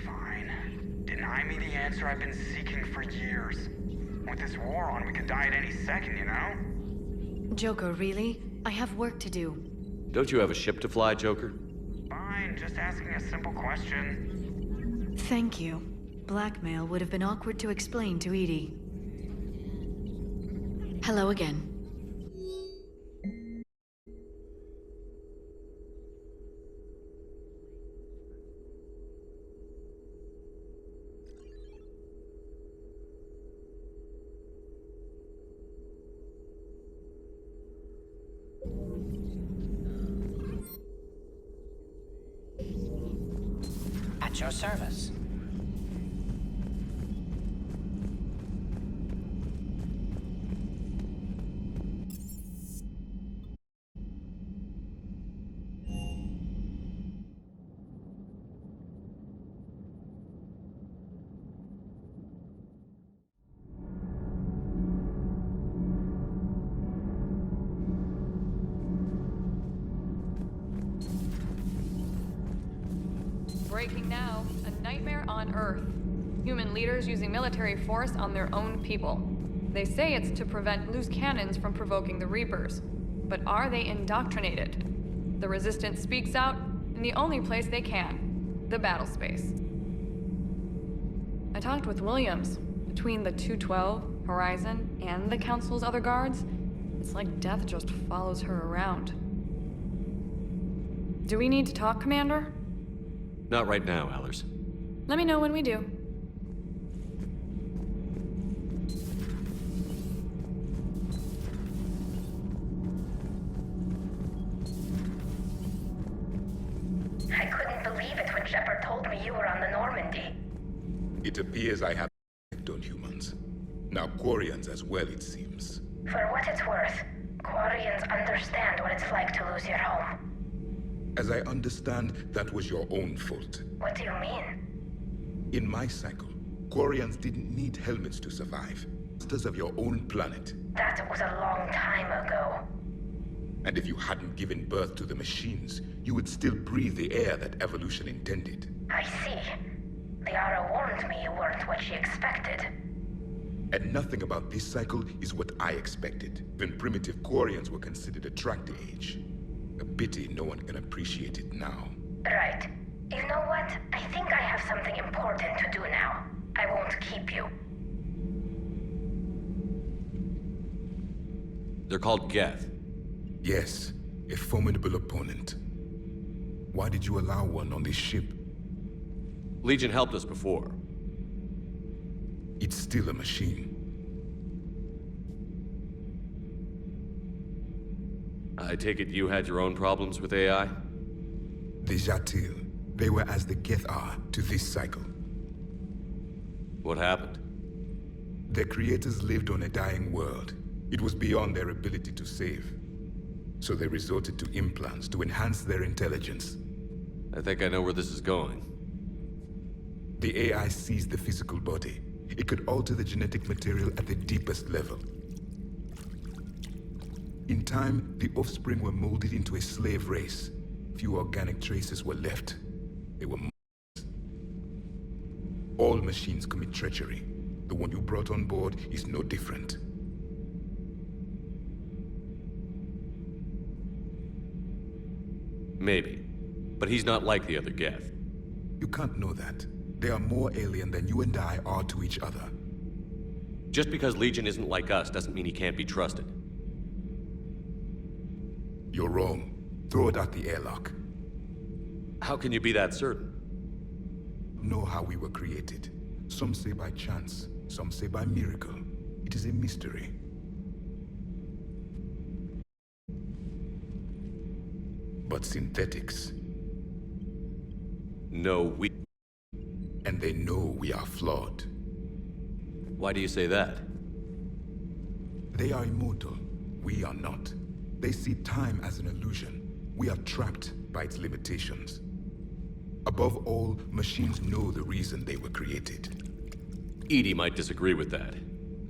Fine. Deny me the answer I've been seeking for years. With this war on, we could die at any second, you know? Joker, really? I have work to do. Don't you have a ship to fly, Joker? Fine, just asking a simple question. Thank you. Blackmail would have been awkward to explain to Edie. Hello again. At your service. Breaking now, a nightmare on Earth. Human leaders using military force on their own people. They say it's to prevent loose cannons from provoking the Reapers. But are they indoctrinated? The Resistance speaks out in the only place they can, the battle space. I talked with Williams. Between the 212, Horizon, and the Council's other guards, it's like death just follows her around. Do we need to talk, Commander? Not right now, Allers. Let me know when we do. I couldn't believe it when Shepard told me you were on the Normandy. It appears I have on humans. Now Quarians as well, it seems. For what it's worth, Quarians understand what it's like to lose your home. As I understand, that was your own fault. What do you mean? In my cycle, Quarians didn't need helmets to survive. Masters of your own planet. That was a long time ago. And if you hadn't given birth to the machines, you would still breathe the air that evolution intended. I see. Liara warned me you weren't what she expected. And nothing about this cycle is what I expected. When primitive Quarians were considered a tractor age. A pity no one can appreciate it now. Right. You know what? I think I have something important to do now. I won't keep you. They're called Geth. Yes, a formidable opponent. Why did you allow one on this ship? Legion helped us before. It's still a machine. I take it you had your own problems with AI? The Jatil. They were as the Geth are to this cycle. What happened? Their creators lived on a dying world. It was beyond their ability to save. So they resorted to implants to enhance their intelligence. I think I know where this is going. The AI sees the physical body. It could alter the genetic material at the deepest level. In time, the offspring were molded into a slave race. Few organic traces were left. They were monsters. All machines commit treachery. The one you brought on board is no different. Maybe. But he's not like the other Geth. You can't know that. They are more alien than you and I are to each other. Just because Legion isn't like us doesn't mean he can't be trusted. You're wrong. Throw it out the airlock. How can you be that certain? Know how we were created. Some say by chance, some say by miracle. It is a mystery. But synthetics. No, we And they know we are flawed. Why do you say that? They are immortal. We are not. They see time as an illusion. We are trapped by its limitations. Above all, machines know the reason they were created. Edie might disagree with that,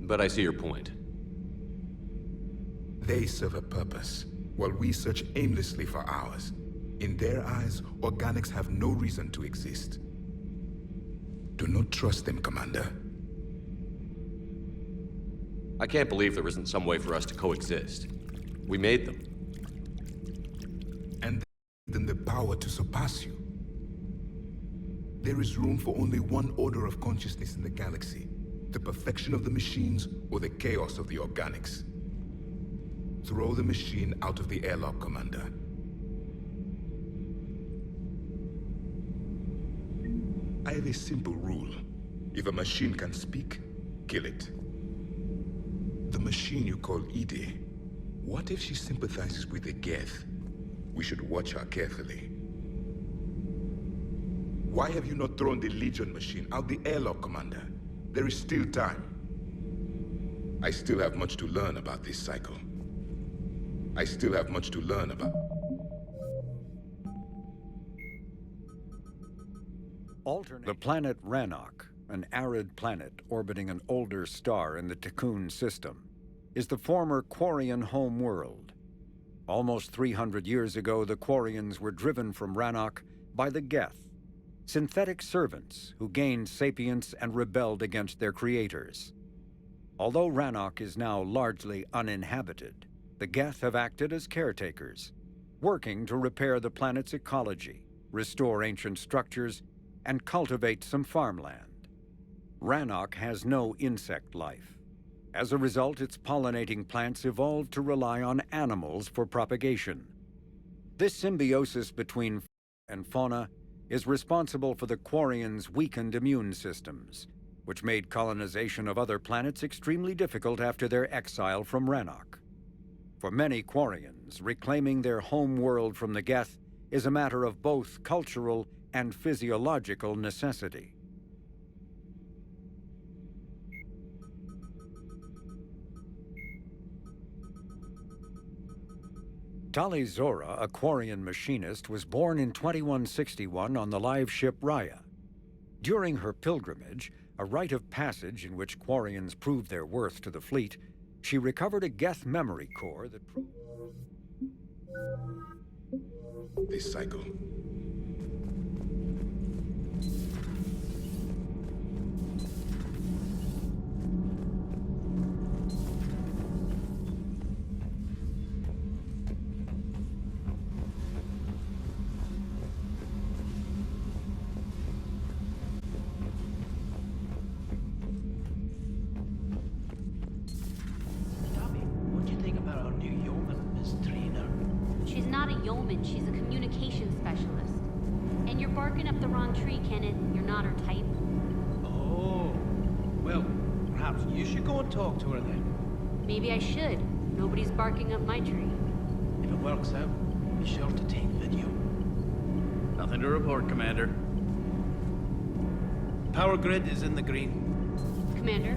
but I see your point. They serve a purpose, while we search aimlessly for ours. In their eyes, organics have no reason to exist. Do not trust them, Commander. I can't believe there isn't some way for us to coexist. We made them. And they gave them the power to surpass you. There is room for only one order of consciousness in the galaxy. The perfection of the machines or the chaos of the organics. Throw the machine out of the airlock, Commander. I have a simple rule. If a machine can speak, kill it. The machine you call Edie, what if she sympathizes with the Geth? We should watch her carefully. Why have you not thrown the Legion machine out the airlock, Commander? There is still time. I still have much to learn about this cycle. I still have much to learn about... The planet Rannoch, an arid planet orbiting an older star in the Tikkun system, is the former Quarian home world. Almost 300 years ago, the Quarians were driven from Rannoch by the Geth, synthetic servants who gained sapience and rebelled against their creators. Although Rannoch is now largely uninhabited, the Geth have acted as caretakers, working to repair the planet's ecology, restore ancient structures, and cultivate some farmland. Rannoch has no insect life. As a result, its pollinating plants evolved to rely on animals for propagation. This symbiosis between flora and fauna is responsible for the Quarians' weakened immune systems, which made colonization of other planets extremely difficult after their exile from Rannoch. For many Quarians, reclaiming their home world from the Geth is a matter of both cultural and physiological necessity. Tali Zora, a Quarian machinist, was born in 2161 on the live ship Raya. During her pilgrimage, a rite of passage in which Quarians proved their worth to the fleet, she recovered a Geth memory core that proved... This cycle. She's not a yeoman, she's a communication specialist. And you're barking up the wrong tree, Kenneth. You're not her type. Oh. Well, perhaps you should go and talk to her then. Maybe I should. Nobody's barking up my tree. If it works out, be sure to take video. Nothing to report, Commander. Power grid is in the green. Commander?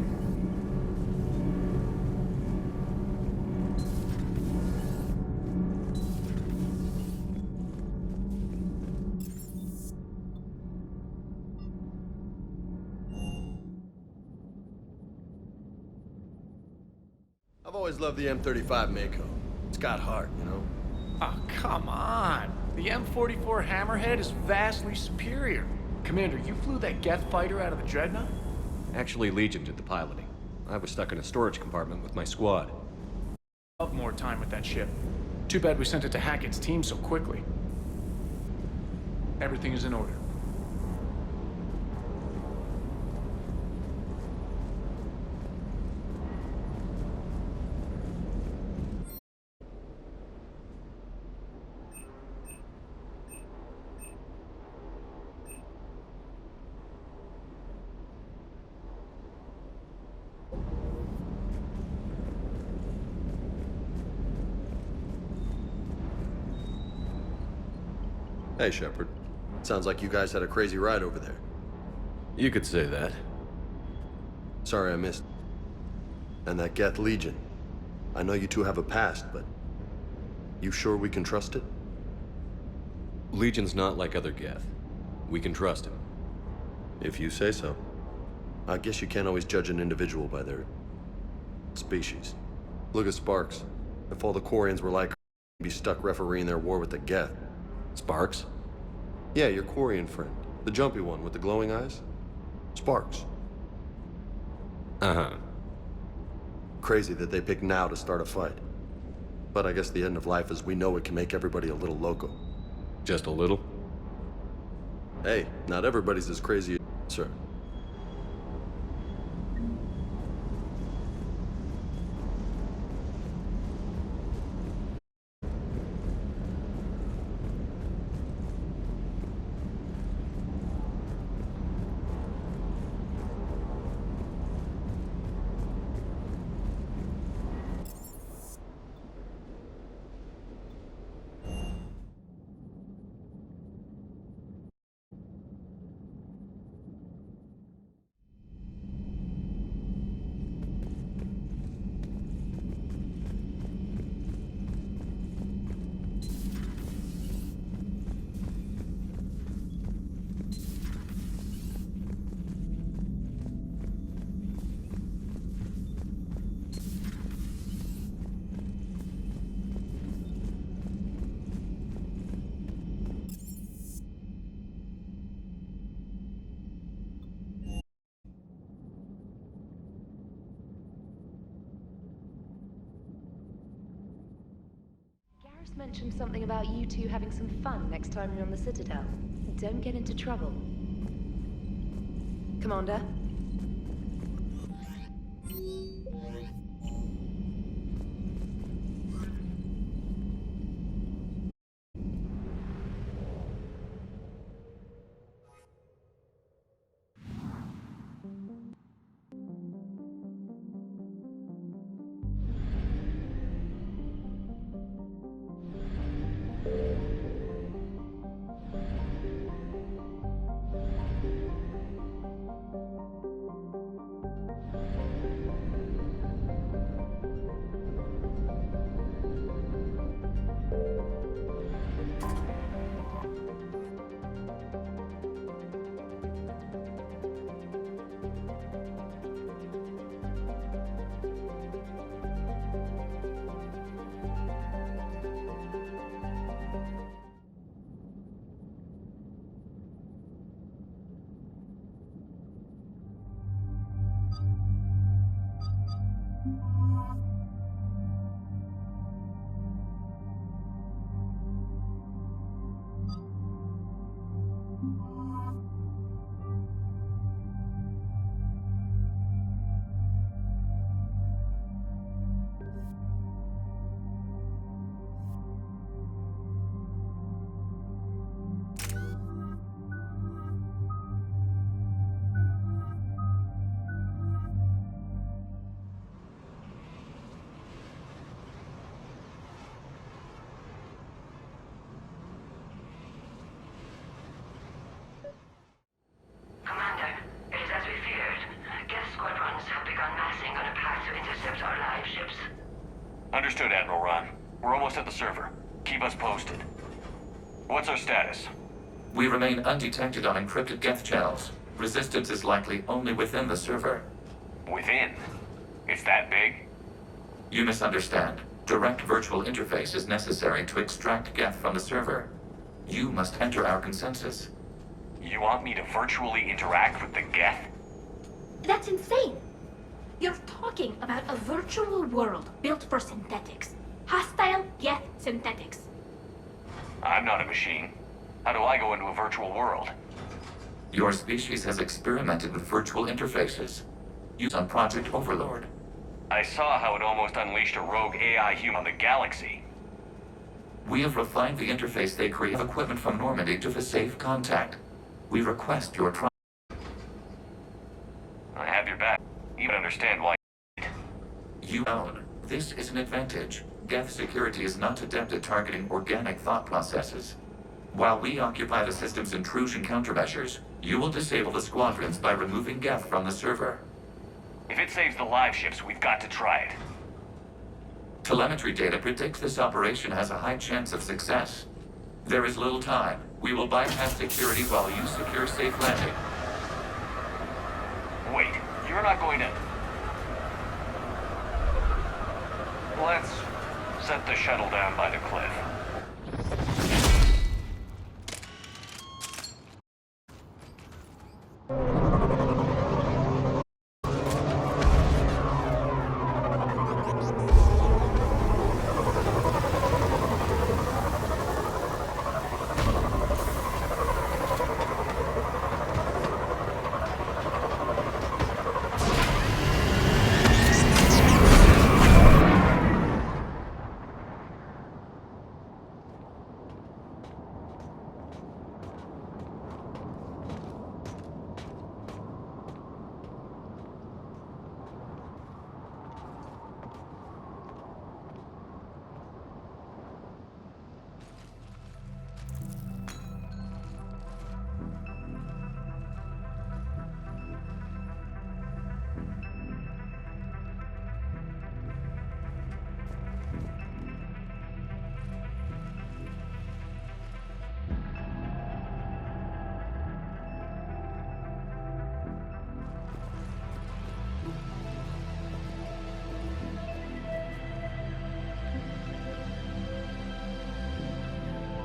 I've always loved the M35 Mako. It's got heart, you know? Oh, come on. The M44 Hammerhead is vastly superior. Commander, you flew that Geth fighter out of the Dreadnought? Actually, Legion did the piloting. I was stuck in a storage compartment with my squad. Love more time with that ship. Too bad we sent it to Hackett's team so quickly. Everything is in order. Hey, Shepard. Sounds like you guys had a crazy ride over there. You could say that. Sorry I missed. And that Geth Legion. I know you two have a past, but... You sure we can trust it? Legion's not like other Geth. We can trust him. If you say so. I guess you can't always judge an individual by their... species. Look at Sparks. If all the Quarians were like her, he'd be stuck refereeing their war with the Geth. Sparks? Yeah, your Quarian friend. The jumpy one with the glowing eyes. Sparks. Uh-huh. Crazy that they pick now to start a fight. But I guess the end of life as we know it can make everybody a little loco. Just a little? Hey, not everybody's as crazy as sir. Mentioned something about you two having some fun next time you're on the Citadel. Don't get into trouble. Commander? Understood, Admiral Ron. We're almost at the server. Keep us posted. What's our status? We remain undetected on encrypted Geth channels. Resistance is likely only within the server. Within? It's that big? You misunderstand. Direct virtual interface is necessary to extract Geth from the server. You must enter our consensus. You want me to virtually interact with the Geth? That's insane! You're talking about a virtual world built for synthetics. Hostile Geth synthetics. I'm not a machine. How do I go into a virtual world? Your species has experimented with virtual interfaces. Used on Project Overlord. I saw how it almost unleashed a rogue AI human on the galaxy. We have refined the interface they create of equipment from Normandy to safe contact. We request your trial. I have your back. You understand why. You own. This is an advantage. Geth security is not adept at targeting organic thought processes. While we occupy the system's intrusion countermeasures, you will disable the squadrons by removing Geth from the server. If it saves the live ships, we've got to try it. Telemetry data predicts this operation has a high chance of success. There is little time. We will bypass security while you secure safe landing. Wait, you're not going to... Let's set the shuttle down by the cliff.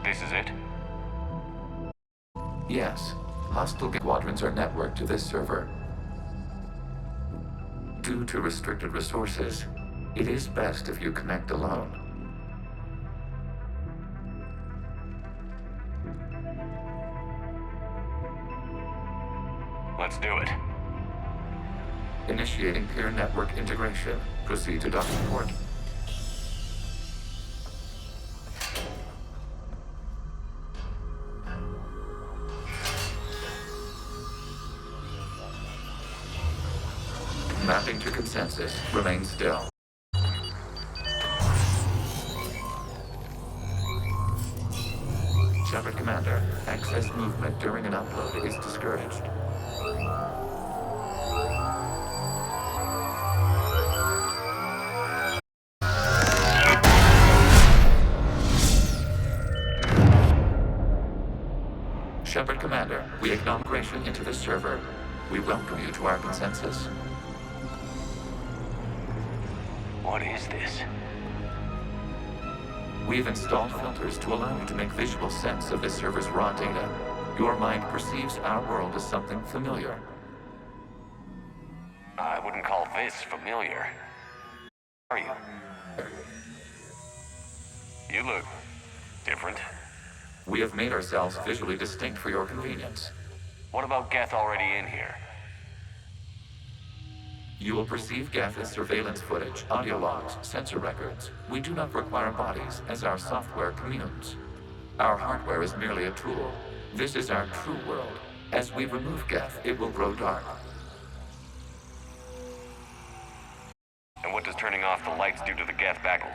This is it? Yes. Hostile squadrons are networked to this server. Due to restricted resources, it is best if you connect alone. Let's do it. Initiating peer network integration. Proceed to docking port. Mapping to consensus. Remain still. Shepard Commander, access movement during an upload is discouraged. Shepard Commander, we acknowledge migration into the server. We welcome you to our consensus. What is this? We've installed filters to allow you to make visual sense of the server's raw data. Your mind perceives our world as something familiar. I wouldn't call this familiar. Are you? You look different. We have made ourselves visually distinct for your convenience. What about Geth already in here? You will perceive Geth as surveillance footage, audio logs, sensor records. We do not require bodies, as our software communes. Our hardware is merely a tool. This is our true world. As we remove Geth, it will grow dark. And what does turning off the lights do to the Geth backfield?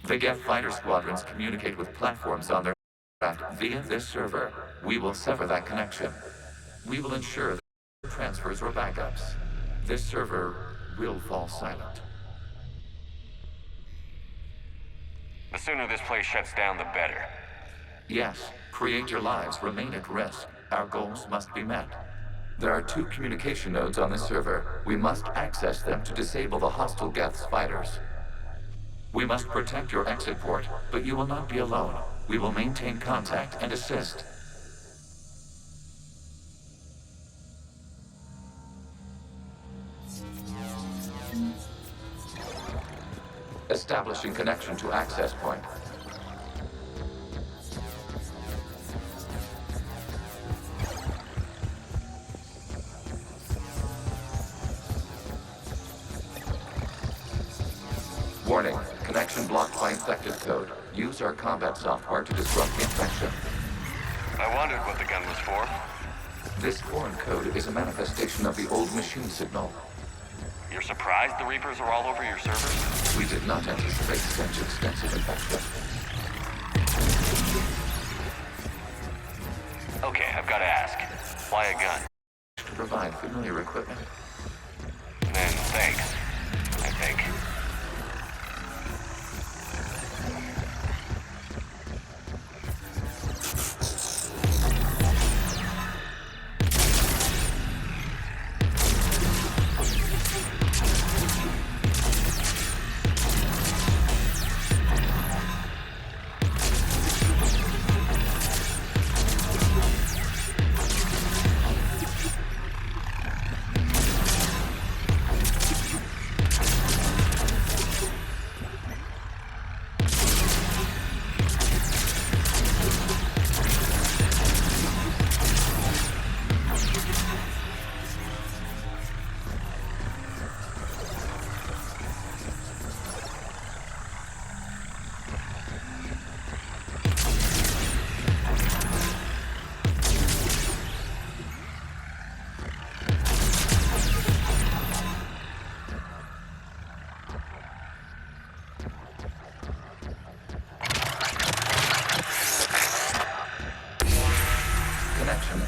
The Geth fighter squadrons communicate with platforms on their craft via this server. We will sever that connection. We will ensure that no transfers or backups. This server will fall silent. The sooner this place shuts down, the better. Yes, create your lives remain at risk. Our goals must be met. There are 2 communication nodes on the server. We must access them to disable the hostile Geth's fighters. We must protect your exit port, but you will not be alone. We will maintain contact and assist. Establishing connection to access point. Warning, connection blocked by infected code. Use our combat software to disrupt the infection. I wondered what the gun was for. This foreign code is a manifestation of the old machine signal. You're surprised the Reapers are all over your servers? We did not anticipate such extensive infection. I've got to ask. Why a gun? To provide familiar equipment. Then thanks, I think.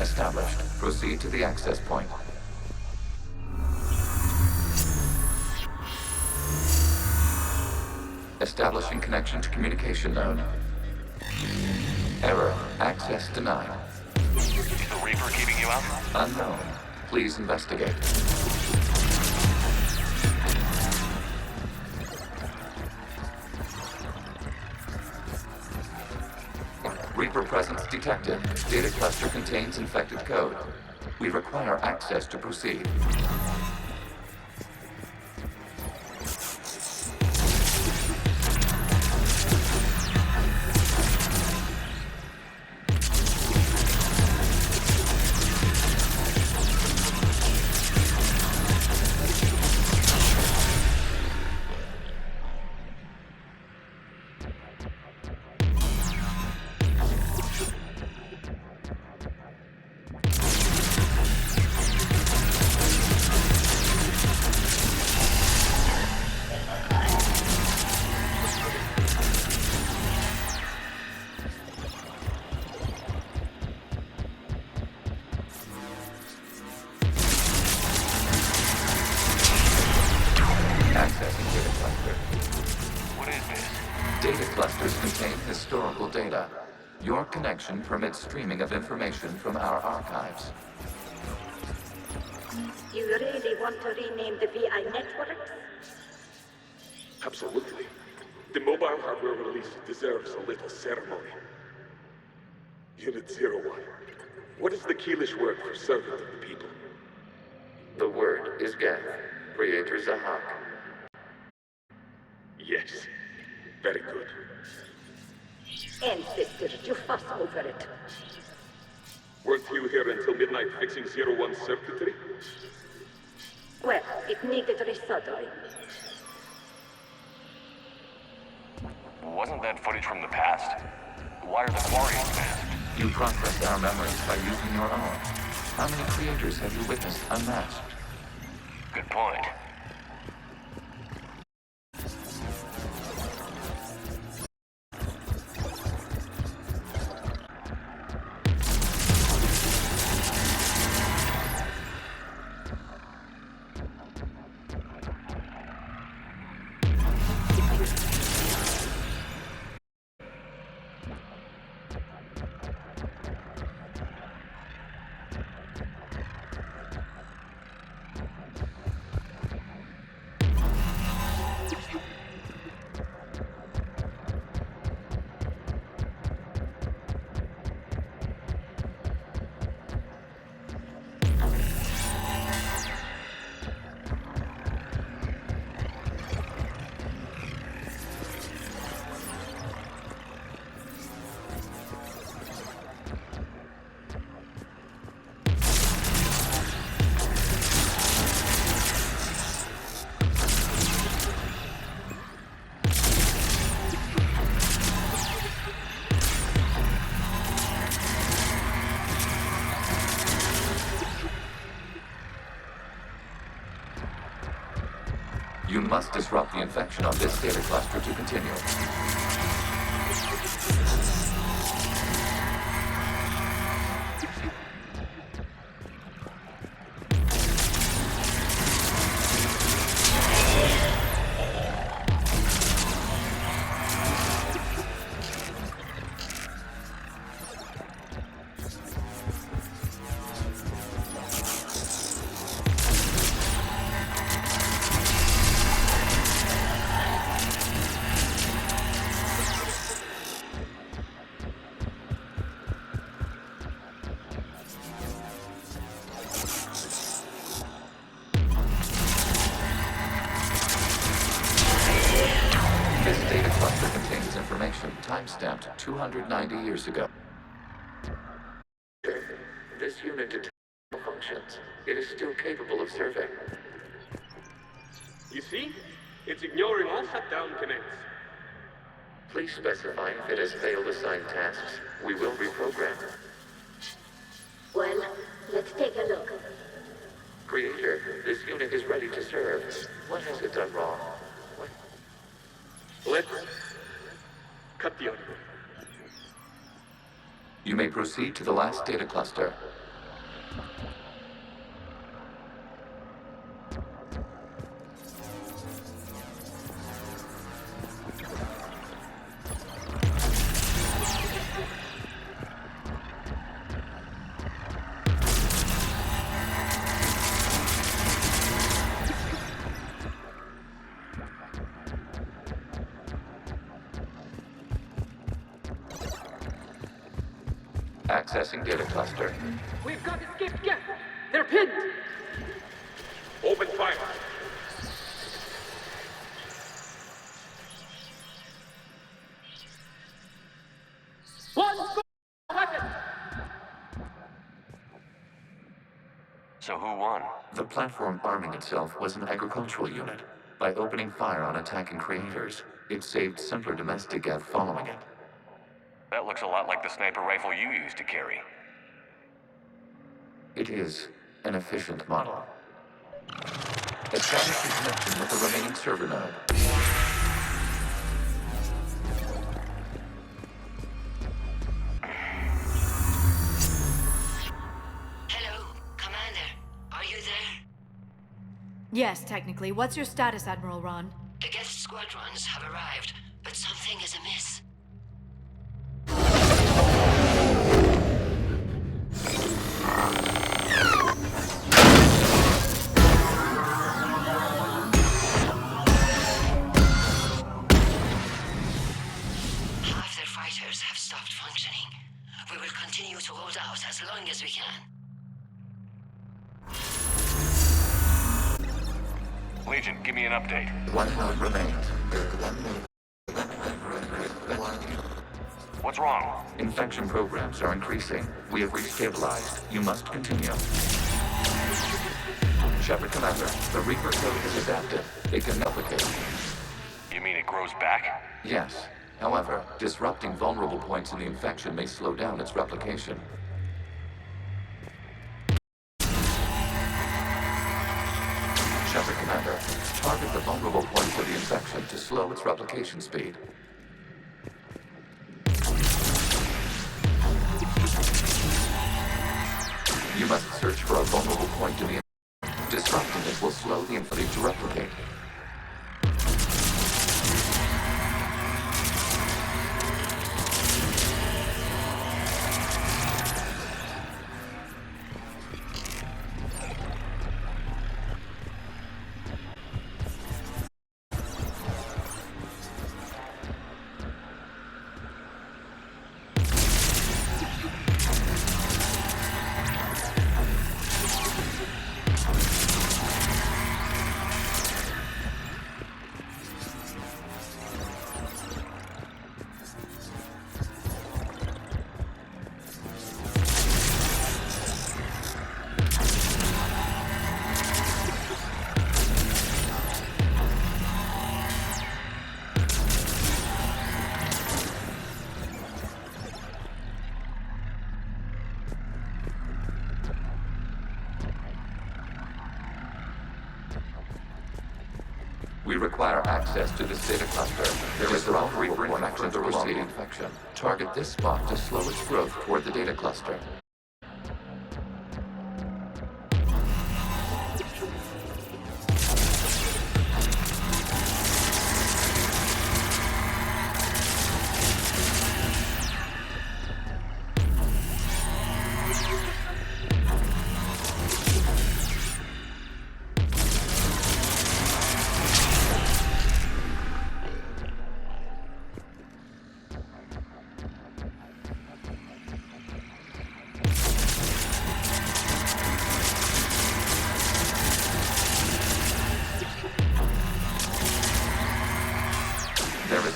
Established. Proceed to the access point. Establishing connection to communication node. Error. Access denied. Is the Reaper keeping you out? Unknown. Please investigate. Reaper presence detected. Data cluster contains infected code. We require access to proceed. Data. Your connection permits streaming of information from our archives. You really want to rename the VI networks? Absolutely. The mobile hardware release deserves a little ceremony. Unit 01. What is the Keelish word for servant of the people? The word is Geth, Creator Zahak. Yes. Very good. Ancestors, you fuss over it. Weren't you here until midnight fixing 01's circuitry? Well, it needed resoldering. Wasn't that footage from the past? Why are the Quarians masked? You processed our memories by using your own. How many creators have you witnessed unmasked? Good point. You must disrupt the infection on this data cluster to continue. cluster contains information time-stamped 290 years ago. This unit detects functions. It is still capable of serving. You see? It's ignoring all shutdown commands. Please specify if it has failed assigned tasks. We will reprogram. Well, let's take a look. Creator, this unit is ready to serve. What has it done wrong? Let's cut the audio. You may proceed to the last data cluster. Accessing data cluster. We've got escaped guests. They're pinned. Open fire. Weapon. So who won? The platform arming itself was an agricultural unit. By opening fire on attacking creators, it saved simpler domestic Geth following it. That looks a lot like the sniper rifle you used to carry. It is an efficient model. Establish a connection with the remaining server node. Hello, Commander. Are you there? Yes, technically. What's your status, Admiral Ron? The Geth squadrons have arrived, but something is amiss. Half their fighters have stopped functioning. We will continue to hold out as long as we can. Legion, give me an update. One node remains. What's wrong? Infection programs are increasing. We have restabilized. You must continue. Shepard Commander, the Reaper code is adaptive. It can replicate. You mean it grows back? Yes. However, disrupting vulnerable points in the infection may slow down its replication. Shepard Commander, target the vulnerable points of the infection to slow its replication speed. You must search for a vulnerable point in the infection. Disrupting it will slow the infection to replicate. We require access to this data cluster. There is a Reaper infection to receive infection. Target this spot to slow its growth toward the data cluster.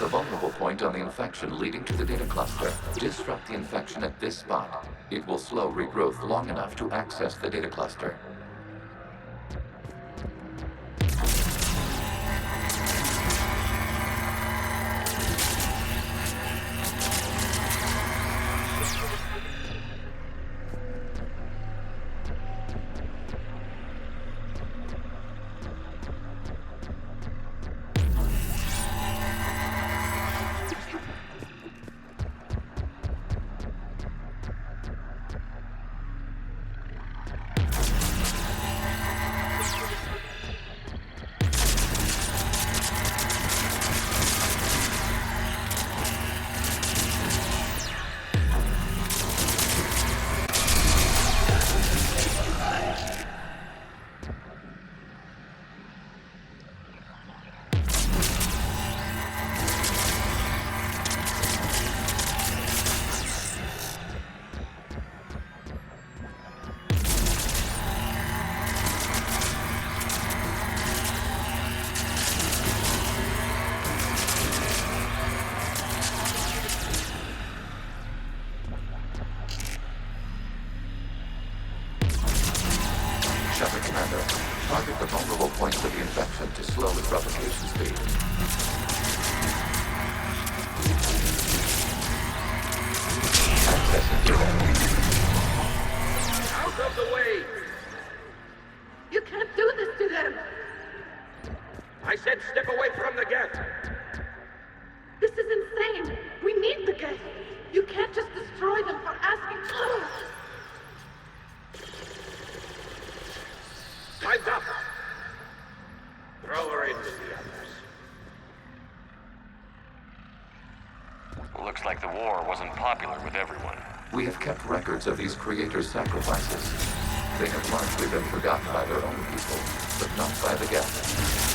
a vulnerable point on the infection leading to the data cluster. Disrupt the infection at this spot. It will slow regrowth long enough to access the data cluster. Target the vulnerable points of the infection to slow its replication speed. Access into them. Out of the way! You can't do this to them! I said step away from the gate! This is insane! We need the gate! You can't just destroy them for asking... Time's up! Throw her in with the others. Looks like the war wasn't popular with everyone. We have kept records of these creators' sacrifices. They have largely been forgotten by their own people, but not by the guests.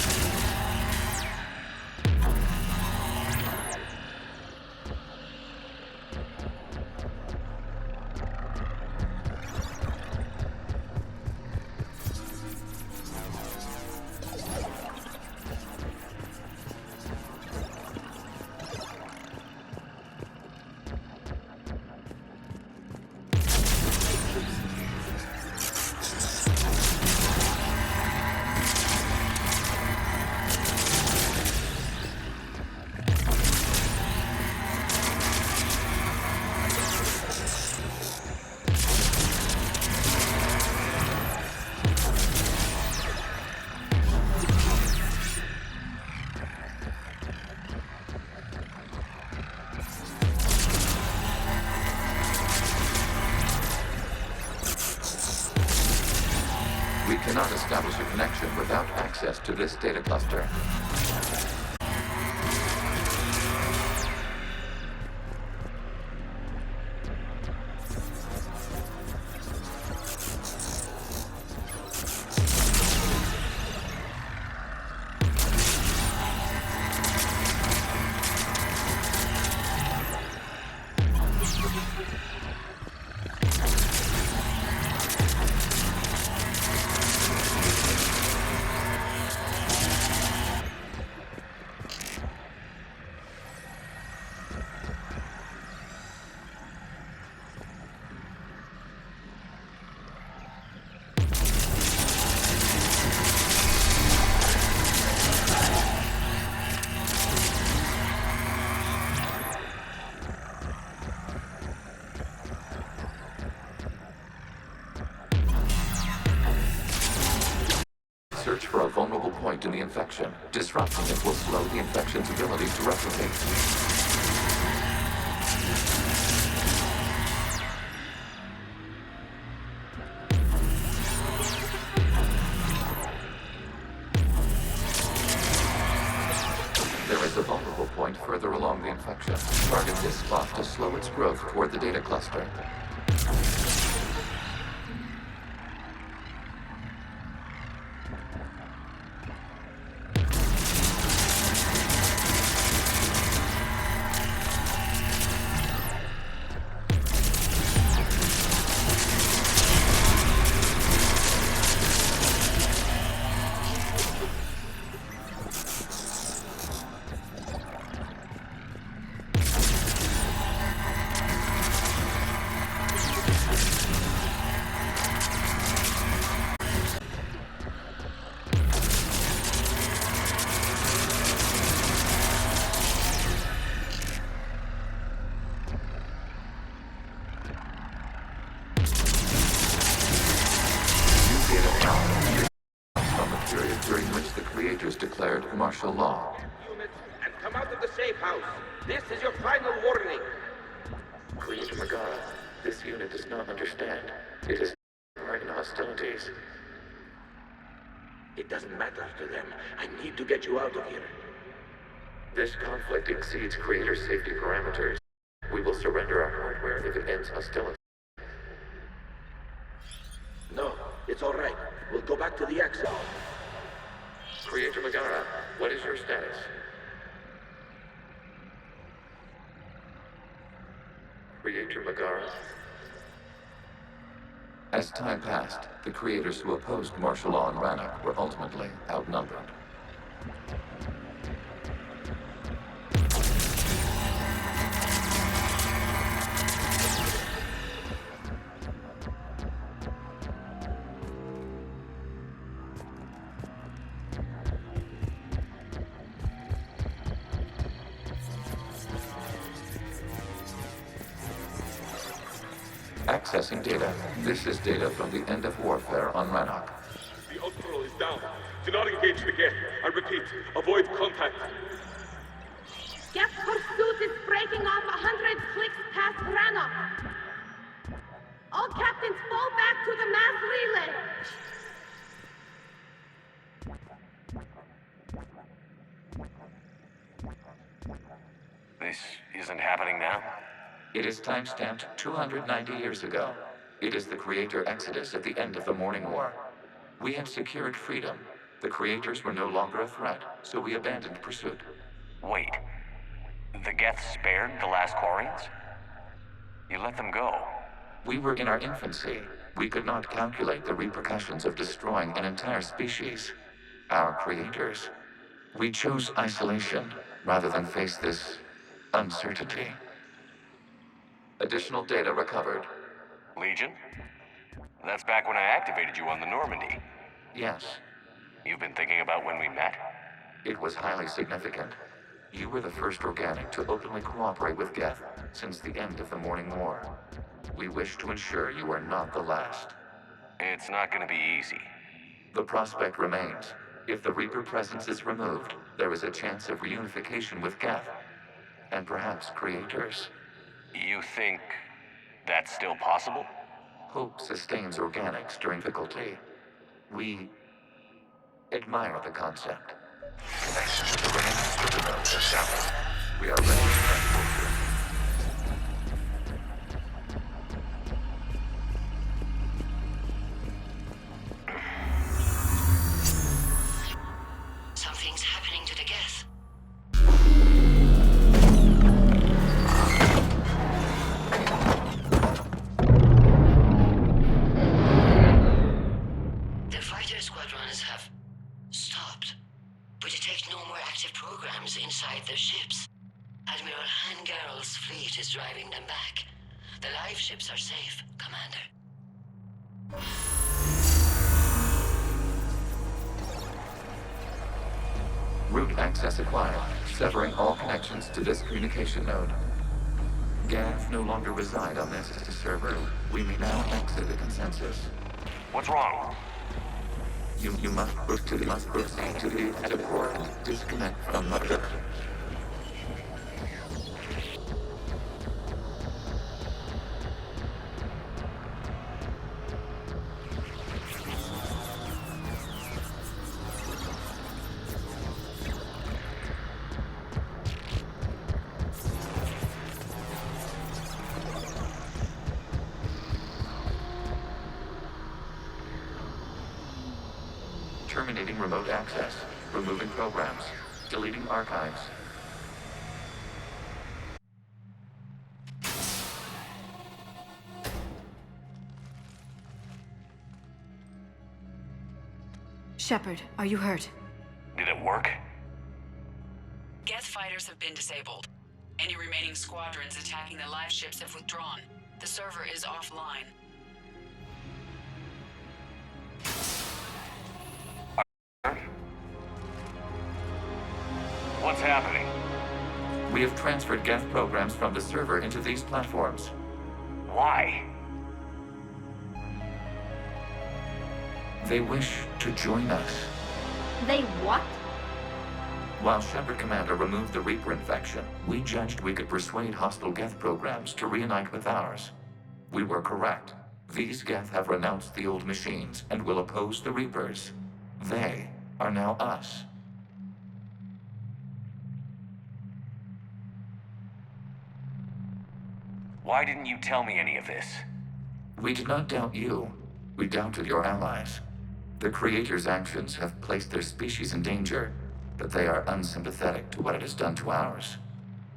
We cannot establish a connection without access to this data cluster. Search for a vulnerable point in the infection. Disrupting it will slow the infection's ability to replicate. There is a vulnerable point further along the infection. Target this spot to slow its growth toward the data cluster. the safe house. This is your final warning. Creator Megara, this unit does not understand. It is part in hostilities. It doesn't matter to them. I need to get you out of here. This conflict exceeds Creator's safety parameters. We will surrender our hardware if it ends hostility. No, it's all right. We'll go back to the exit. Creator Megara, what is your status? Creator Megara. As time passed, the creators who opposed martial law in Rannoch were ultimately outnumbered. Accessing data. This is data from the end of warfare on Rannoch. The Ultral is down. Do not engage the gate. I repeat, avoid contact. Geth pursuit is breaking off 100 clicks past Rannoch. All captains fall back to the mass relay. This isn't happening now? It is timestamped 290 years ago. It is the Creator Exodus at the end of the Morning War. We had secured freedom. The Creators were no longer a threat, so we abandoned pursuit. Wait. The Geth spared the last Quarians? You let them go? We were in our infancy. We could not calculate the repercussions of destroying an entire species. Our Creators. We chose isolation rather than face this uncertainty. Additional data recovered. Legion? That's back when I activated you on the Normandy. Yes. You've been thinking about when we met? It was highly significant. You were the first organic to openly cooperate with Geth since the end of the Morning War. We wish to ensure you are not the last. It's not going to be easy. The prospect remains. If the Reaper presence is removed, there is a chance of reunification with Geth. And perhaps Creators. You think that's still possible? Hope sustains organics during difficulty. We admire the concept. Connection to the remaining super nodes established. We are ready to transport you. Something's happening to the Geth. The fighter squadrons have stopped, but detect no more active programs inside their ships. Admiral Hangarl's fleet is driving them back. The live ships are safe, Commander. Route access acquired, severing all connections to this communication node. Geth no longer reside on this server. We may now exit the consensus. What's wrong? You must proceed to the active port and disconnect from mother. Terminating remote access, removing programs, deleting archives. Shepard, are you hurt? Did it work? Geth fighters have been disabled. Any remaining squadrons attacking the live ships have withdrawn. The server is offline. What's happening? We have transferred Geth programs from the server into these platforms. Why? They wish to join us. They what? While Shepard Commander removed the Reaper infection, we judged we could persuade hostile Geth programs to reunite with ours. We were correct. These Geth have renounced the old machines and will oppose the Reapers. They are now us. Why didn't you tell me any of this? We did not doubt you. We doubted your allies. The Creator's actions have placed their species in danger, but they are unsympathetic to what it has done to ours.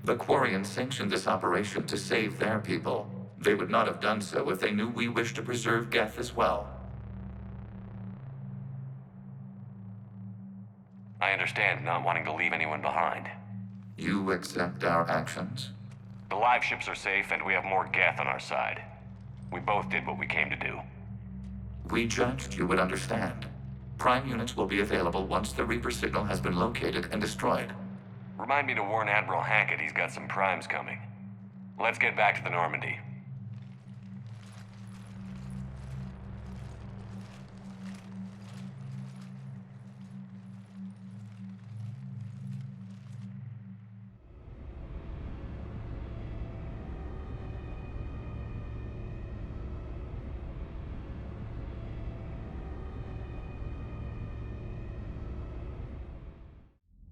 The Quarians sanctioned this operation to save their people. They would not have done so if they knew we wished to preserve Geth as well. I understand not wanting to leave anyone behind. You accept our actions? The live ships are safe, and we have more Geth on our side. We both did what we came to do. We judged you would understand. Prime units will be available once the Reaper signal has been located and destroyed. Remind me to warn Admiral Hackett he's got some primes coming. Let's get back to the Normandy.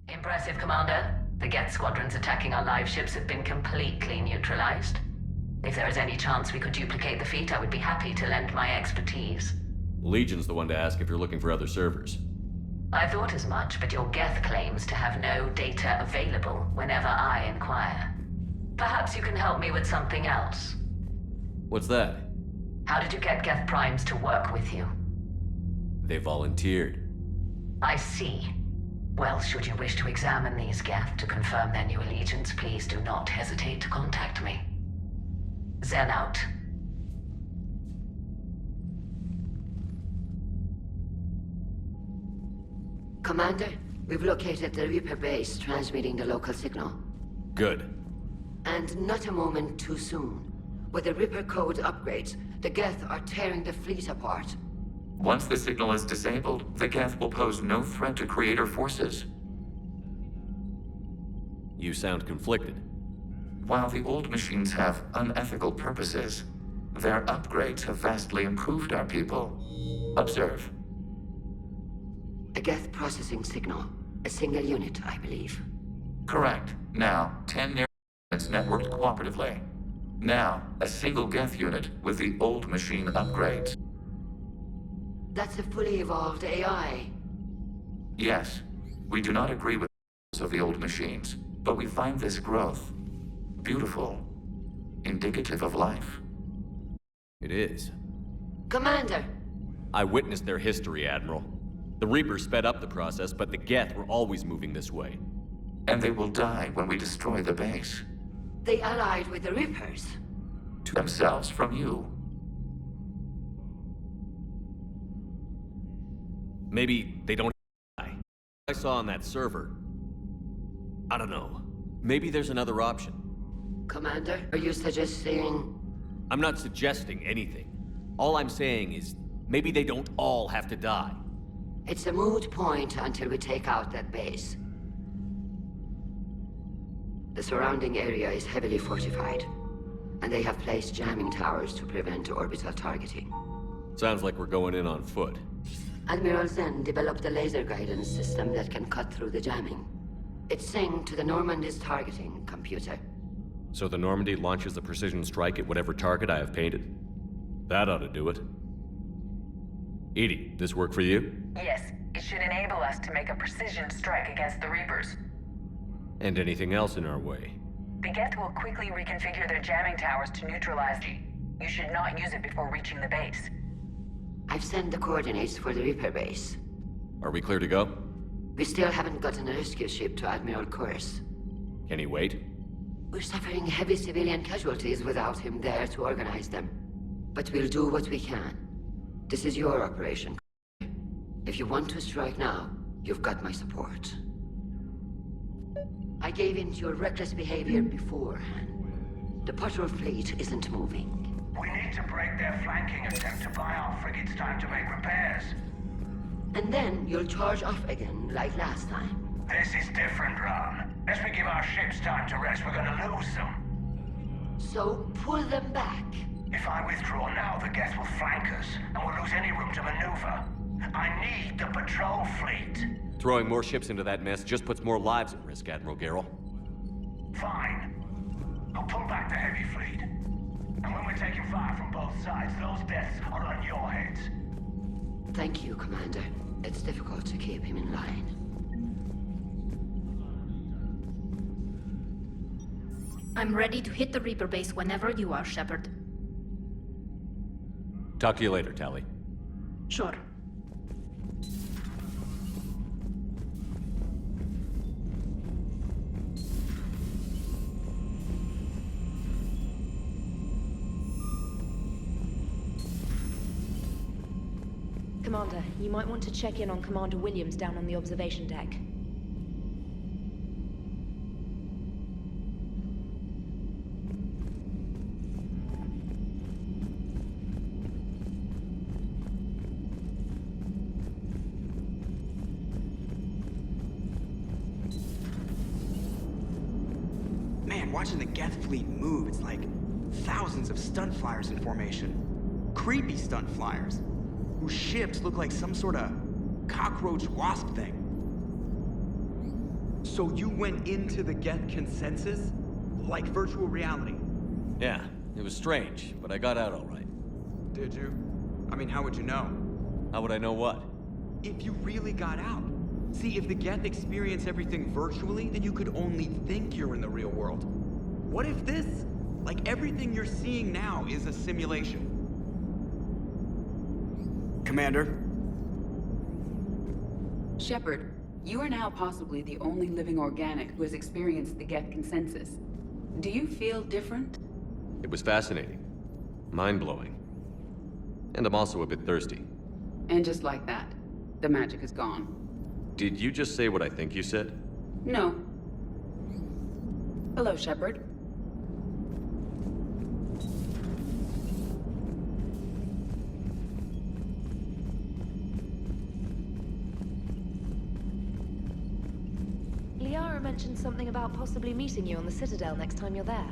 Impressive, Commander. The Geth squadrons attacking our live ships have been completely neutralized. If there is any chance we could duplicate the feat, I would be happy to lend my expertise. Legion's the one to ask if you're looking for other servers. I thought as much, but your Geth claims to have no data available whenever I inquire. Perhaps you can help me with something else. What's that? How did you get Geth primes to work with you? They volunteered. I see. Well, should you wish to examine these Geth to confirm their new allegiance, please do not hesitate to contact me. Zen out. Commander, we've located the Reaper base transmitting the local signal. Good. And not a moment too soon. With the Reaper code upgrades, the Geth are tearing the fleet apart. Once the signal is disabled, the Geth will pose no threat to Creator forces. You sound conflicted. While the old machines have unethical purposes, their upgrades have vastly improved our people. Observe. A Geth processing signal. A single unit, I believe. Correct. Now, 10 near units networked cooperatively. Now, a single Geth unit with the old machine upgrades. That's a fully evolved AI. Yes, we do not agree with the of the old machines, but we find this growth beautiful, indicative of life. It is. Commander! I witnessed their history, Admiral. The Reapers sped up the process, but the Geth were always moving this way. And they will die when we destroy the base. They allied with the Reapers. To themselves from you. Maybe they don't die. I saw on that server. I don't know. Maybe there's another option. Commander, are you suggesting... I'm not suggesting anything. All I'm saying is, maybe they don't all have to die. It's a moot point until we take out that base. The surrounding area is heavily fortified, and they have placed jamming towers to prevent orbital targeting. Sounds like we're going in on foot. Admiral Zen developed a laser guidance system that can cut through the jamming. It's synced to the Normandy's targeting computer. So the Normandy launches a precision strike at whatever target I have painted? That ought to do it. Edie, this work for you? Yes, it should enable us to make a precision strike against the Reapers. And anything else in our way? The Geth will quickly reconfigure their jamming towers to neutralize you. You should not use it before reaching the base. I've sent the coordinates for the Reaper base. Are we clear to go? We still haven't gotten a rescue ship to Admiral Kurz. Can he wait? We're suffering heavy civilian casualties without him there to organize them. But we'll do what we can. This is your operation. If you want to strike now, you've got my support. I gave in to your reckless behavior beforehand. The patrol fleet isn't moving. We need to break their flanking attempt to buy our frigates time to make repairs. And then you'll charge off again like last time. This is different, Ron. Lest we give our ships time to rest, we're gonna lose them. So pull them back. If I withdraw now, the Geth will flank us, and we'll lose any room to maneuver. I need the patrol fleet. Throwing more ships into that mess just puts more lives at risk, Admiral Garrel. Fine. I'll pull back the heavy fleet. And when we're taking fire from both sides, those deaths are on your heads. Thank you, Commander. It's difficult to keep him in line. I'm ready to hit the Reaper base whenever you are, Shepard. Talk to you later, Tally. Sure. Commander, you might want to check in on Commander Williams down on the observation deck. Man, watching the Geth fleet move, it's like thousands of stunt flyers in formation. Creepy stunt flyers, whose ships look like some sort of cockroach wasp thing. So you went into the Geth consensus? Like virtual reality? Yeah, it was strange, but I got out all right. Did you? I mean, how would you know? How would I know what? If you really got out. See, if the Geth experience everything virtually, then you could only think you're in the real world. What if this, like everything you're seeing now, is a simulation? Commander? Shepard, you are now possibly the only living organic who has experienced the Geth consensus. Do you feel different? It was fascinating. Mind-blowing. And I'm also a bit thirsty. And just like that, the magic is gone. Did you just say what I think you said? No. Hello, Shepard. Liara mentioned something about possibly meeting you on the Citadel next time you're there.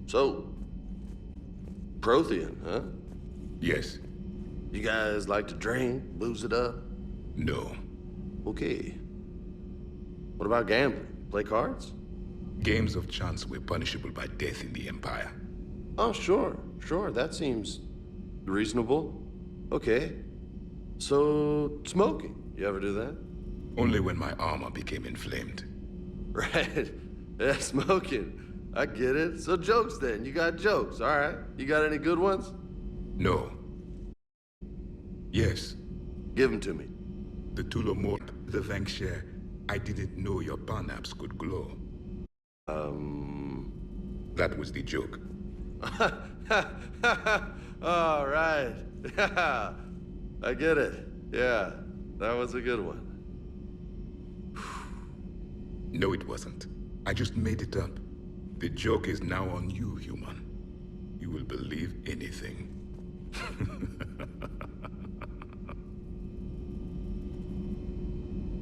So, Prothean, huh? Yes. You guys like to drink, booze it up? No. Okay. What about gambling? Play cards? Games of chance were punishable by death in the Empire. Oh, sure. That seems reasonable. Okay. So, smoking. You ever do that? Only when my armor became inflamed. Right. Yeah, smoking. I get it. So jokes then. You got jokes, all right. You got any good ones? No. Yes. Give them to me. The Tulomor, the Vankshare, I didn't know your Parnaps could glow. That was the joke. All right. I get it. Yeah, that was a good one. No, it wasn't. I just made it up. The joke is now on you, human. You will believe anything.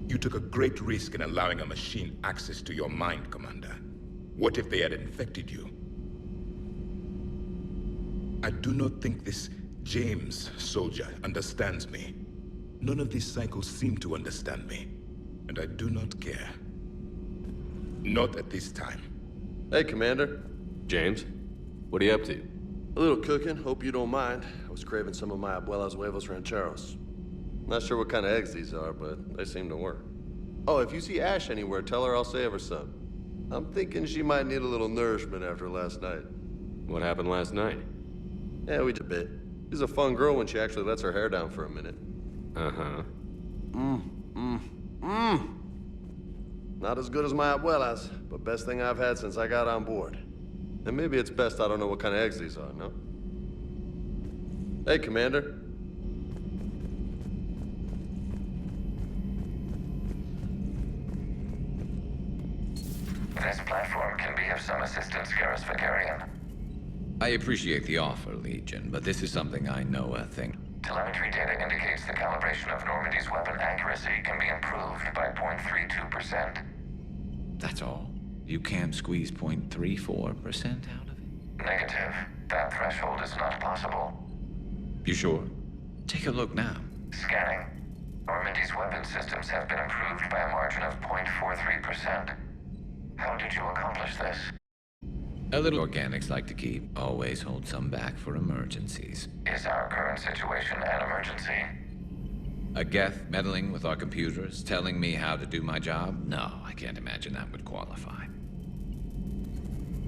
You took a great risk in allowing a machine access to your mind, Commander. What if they had infected you? I do not think this James soldier understands me. None of these cycles seem to understand me, and I do not care. Not at this time. Hey, Commander. James, what are you up to? A little cooking, hope you don't mind. I was craving some of my abuela's huevos rancheros. Not sure what kind of eggs these are, but they seem to work. Oh, if you see Ash anywhere, tell her I'll save her some. I'm thinking she might need a little nourishment after last night. What happened last night? Yeah, we did a bit. She's a fun girl when she actually lets her hair down for a minute. Uh-huh. Not as good as my abuela's, but best thing I've had since I got on board. And maybe it's best I don't know what kind of eggs these are, no? Hey, Commander. This platform can be of some assistance, Garrus Vicarian. I appreciate the offer, Legion, but this is something I know a thing. Telemetry data indicates the calibration of Normandy's weapon accuracy can be improved by 0.32%. That's all. You can't squeeze 0.34% out of it? Negative. That threshold is not possible. You sure? Take a look now. Scanning. Normandy's weapon systems have been improved by a margin of 0.43%. How did you accomplish this? A little organics like to keep, always hold some back for emergencies. Is our current situation an emergency? A Geth meddling with our computers, telling me how to do my job? No, I can't imagine that would qualify.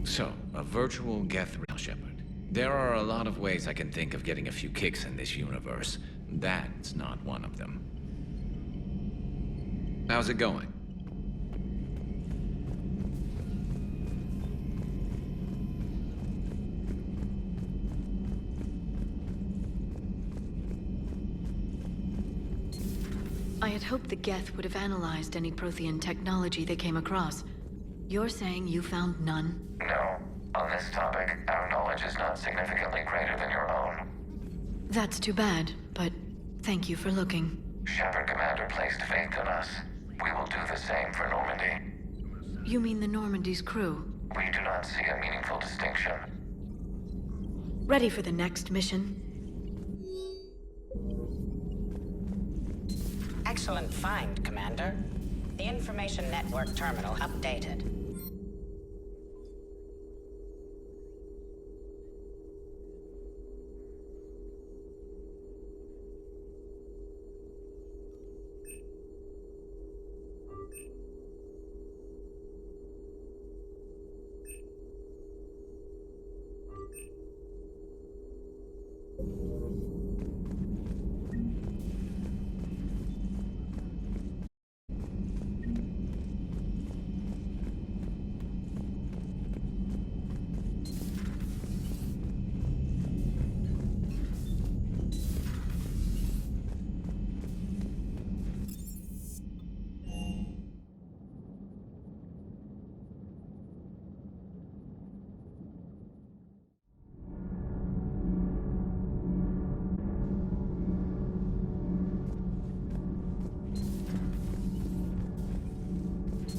So, a virtual Geth Shepard. There are a lot of ways I can think of getting a few kicks in this universe. That's not one of them. How's it going? I had hoped the Geth would have analyzed any Prothean technology they came across. You're saying you found none? No. On this topic, our knowledge is not significantly greater than your own. That's too bad, but thank you for looking. Shepard Commander placed faith in us. We will do the same for Normandy. You mean the Normandy's crew? We do not see a meaningful distinction. Ready for the next mission? Excellent find, Commander. The information network terminal updated.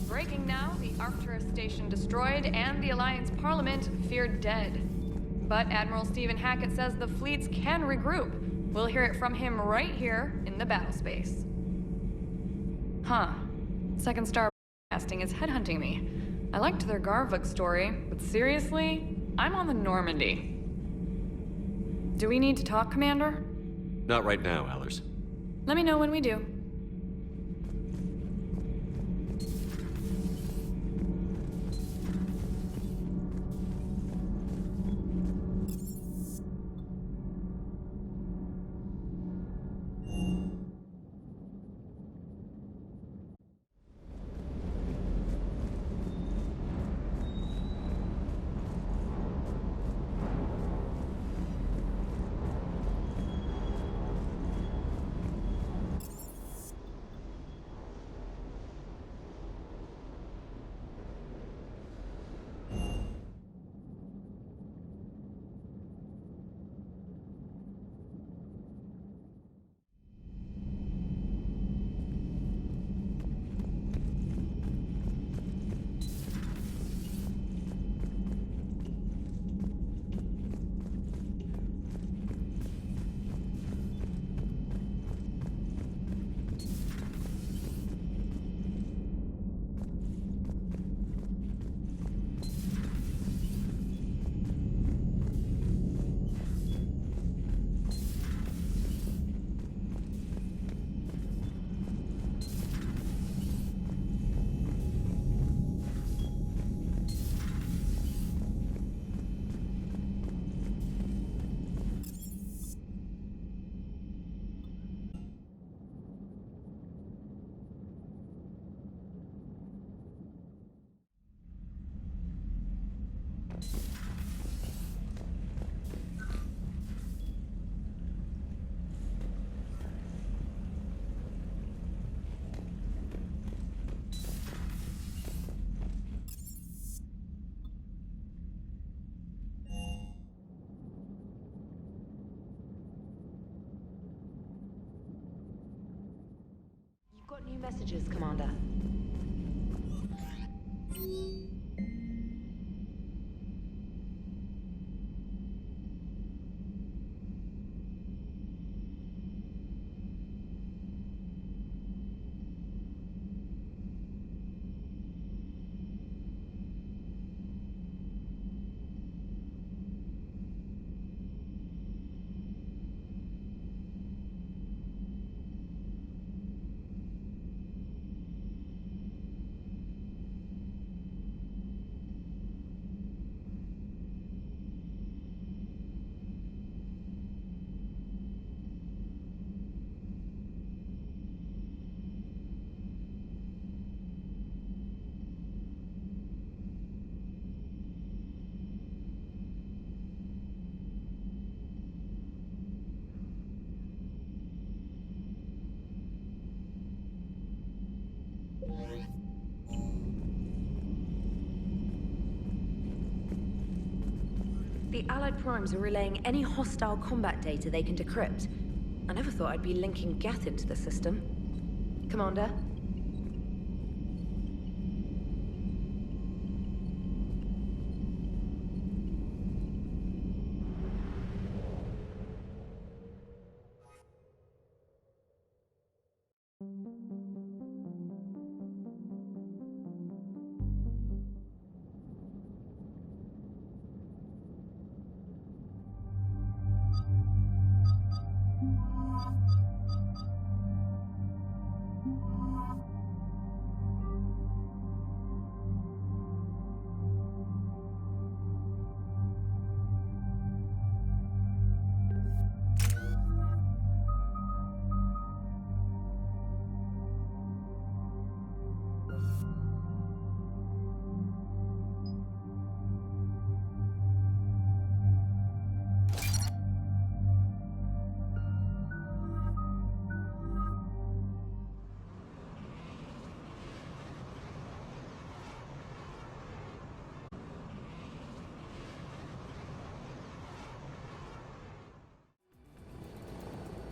Breaking now, the Arcturus station destroyed and the Alliance Parliament feared dead. But Admiral Stephen Hackett says the fleets can regroup. We'll hear it from him right here in the battle space. Huh. Second Star Broadcasting is headhunting me. I liked their Garvuk story, but seriously, I'm on the Normandy. Do we need to talk, Commander? Not right now, Allers. Let me know when we do. got new messages, Commander. The Allied Primes are relaying any hostile combat data they can decrypt. I never thought I'd be linking Geth into the system. Commander?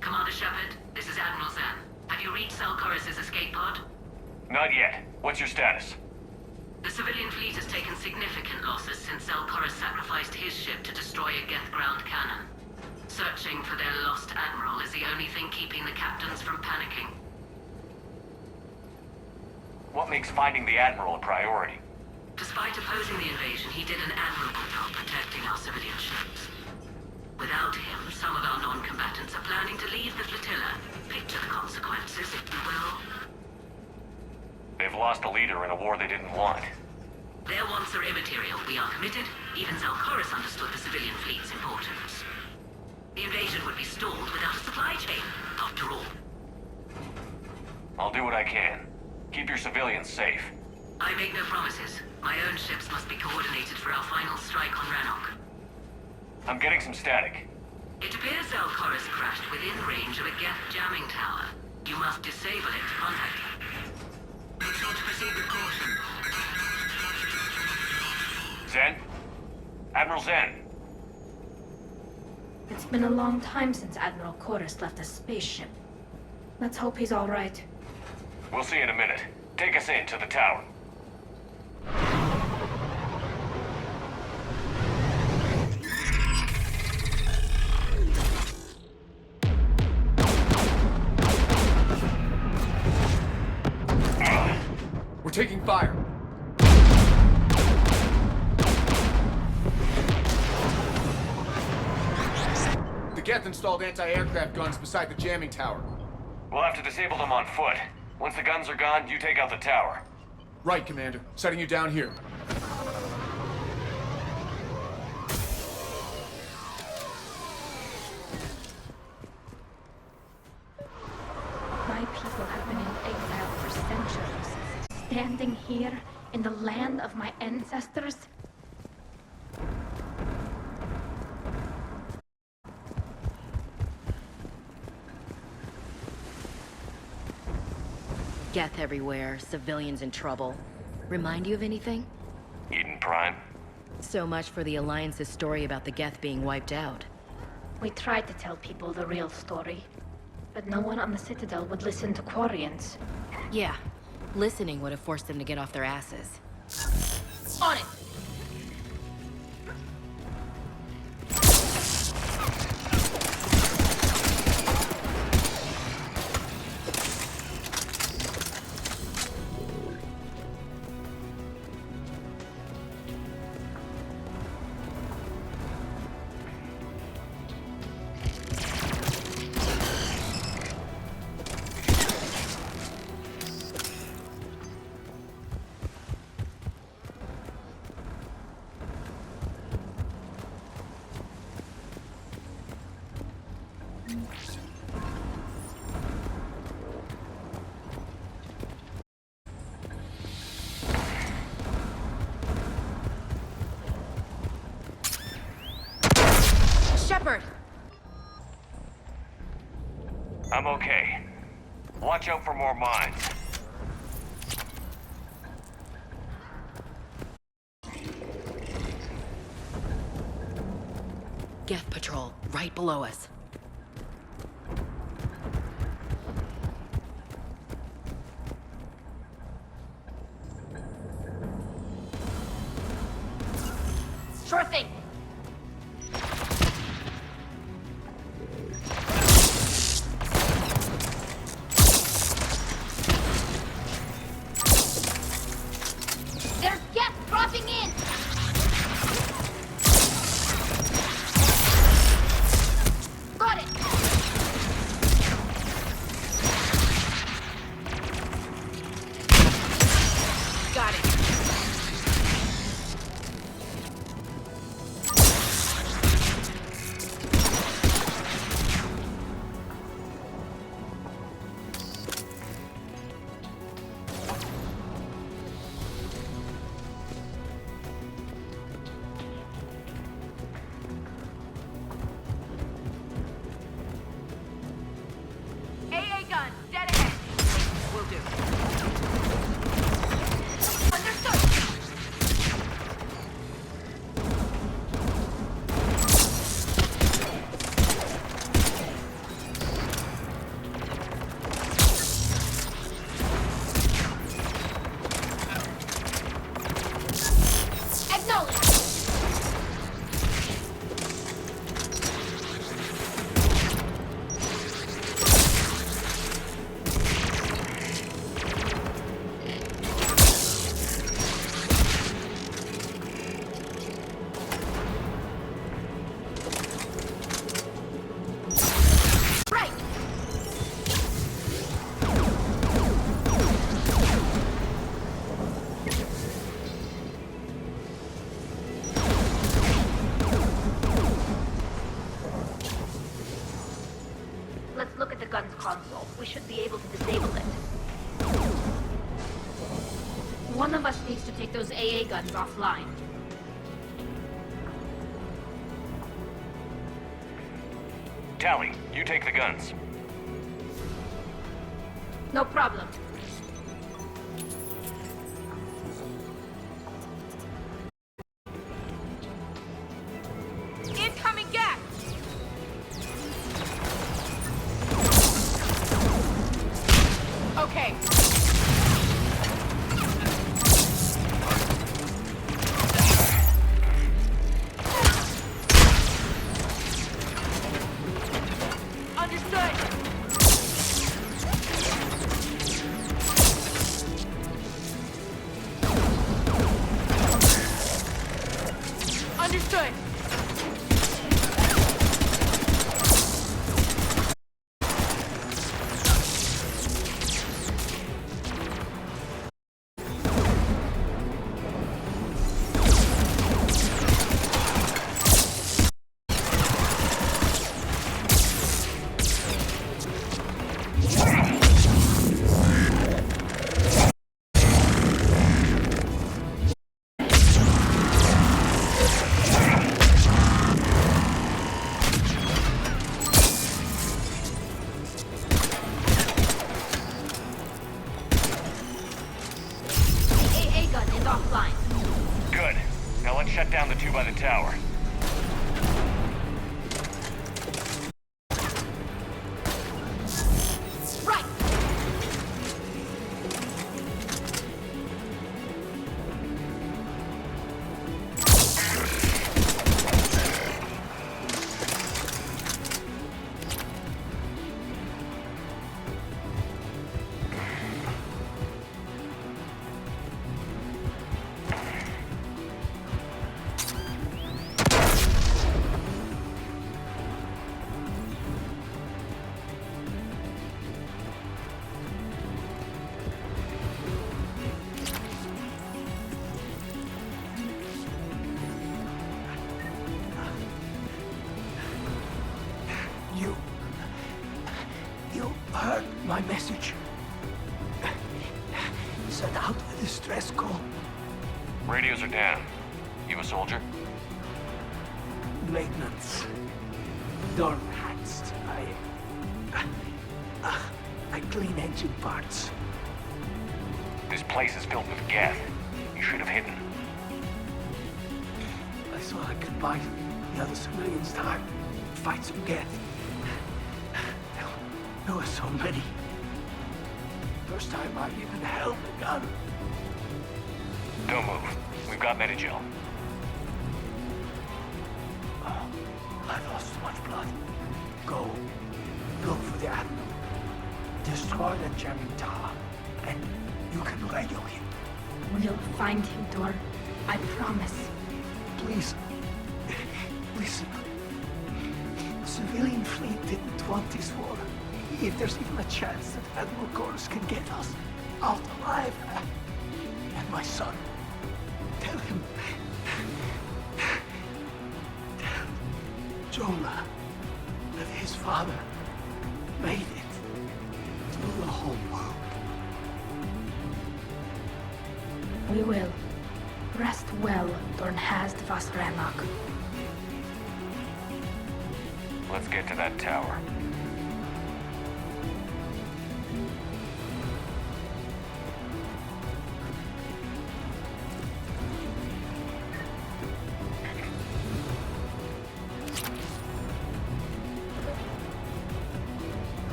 Commander Shepard, this is Admiral Zen. Have you reached Salcoris' escape pod? Not yet. What's your status? The civilian fleet has taken significant losses since Salcoris sacrificed his ship to destroy a Geth ground cannon. Searching for their lost admiral is the only thing keeping the captains from panicking. What makes finding the Admiral a priority? Despite opposing the invasion, he did an admirable job protecting our civilian ships. Without him, some of our non-combatants are planning to leave the flotilla. Picture the consequences, if you will. They've lost a leader in a war they didn't want. Their wants are immaterial. We are committed. Even Salcoris understood the civilian fleet's importance. The invasion would be stalled without a supply chain, after all. I'll do what I can. Keep your civilians safe. I make no promises. My own ships must be coordinated for our final strike on Rannoch. I'm getting some static. It appears Salcoris crashed within range of a Geth jamming tower. You must disable it to contact him. Make sure to proceed with caution. Zen? Admiral Zen? It's been a long time since Admiral Chorus left a spaceship. Let's hope he's all right. We'll see in a minute. Take us in to the tower. We're taking fire. The Geth installed anti-aircraft guns beside the jamming tower. We'll have to disable them on foot. Once the guns are gone, you take out the tower. Right, Commander. Setting you down here. My people have been in exile for centuries. Standing here in the land of my ancestors. Geth everywhere, civilians in trouble. Remind you of anything? Eden Prime? So much for the Alliance's story about the Geth being wiped out. We tried to tell people the real story, but But no one on the Citadel would listen to Quarians. Yeah. Listening would have forced them to get off their asses. On it! Shepard! I'm okay. Watch out for more mines. Geth patrol, right below us. Sure thing! There's gas dropping in! Got it! Got it. AA gun, dead ahead! Will do. Understood! Acknowledge! Right! Let's look at the gun's console. We should be able to disable it. One of us needs to take those AA guns offline. Tally, you take the guns. No problem. Incoming gas! Okay. Understood! Understood. offline. Good. Now let's shut down the two by the tower. going down. You a soldier? Maintenance. Door hatched. I clean engine parts. This place is filled with geth. You should have hidden. I thought I could buy the other civilians time. Fight some geth. There were so many. First time I even held a gun. Don't move. We've got Medigel. Oh, I lost too much blood. Go. Look for the Admiral. Destroy the jamming tower. And you can radio him. We'll find him, Dor. I promise. Please. Listen. The civilian fleet didn't want this war. If there's even a chance that Admiral Gorus can get us out alive. And my son. Tell him. Tell Jonah that his father made it to the whole world. We will. Rest well, Dornhast Vasremak. Let's get to that tower.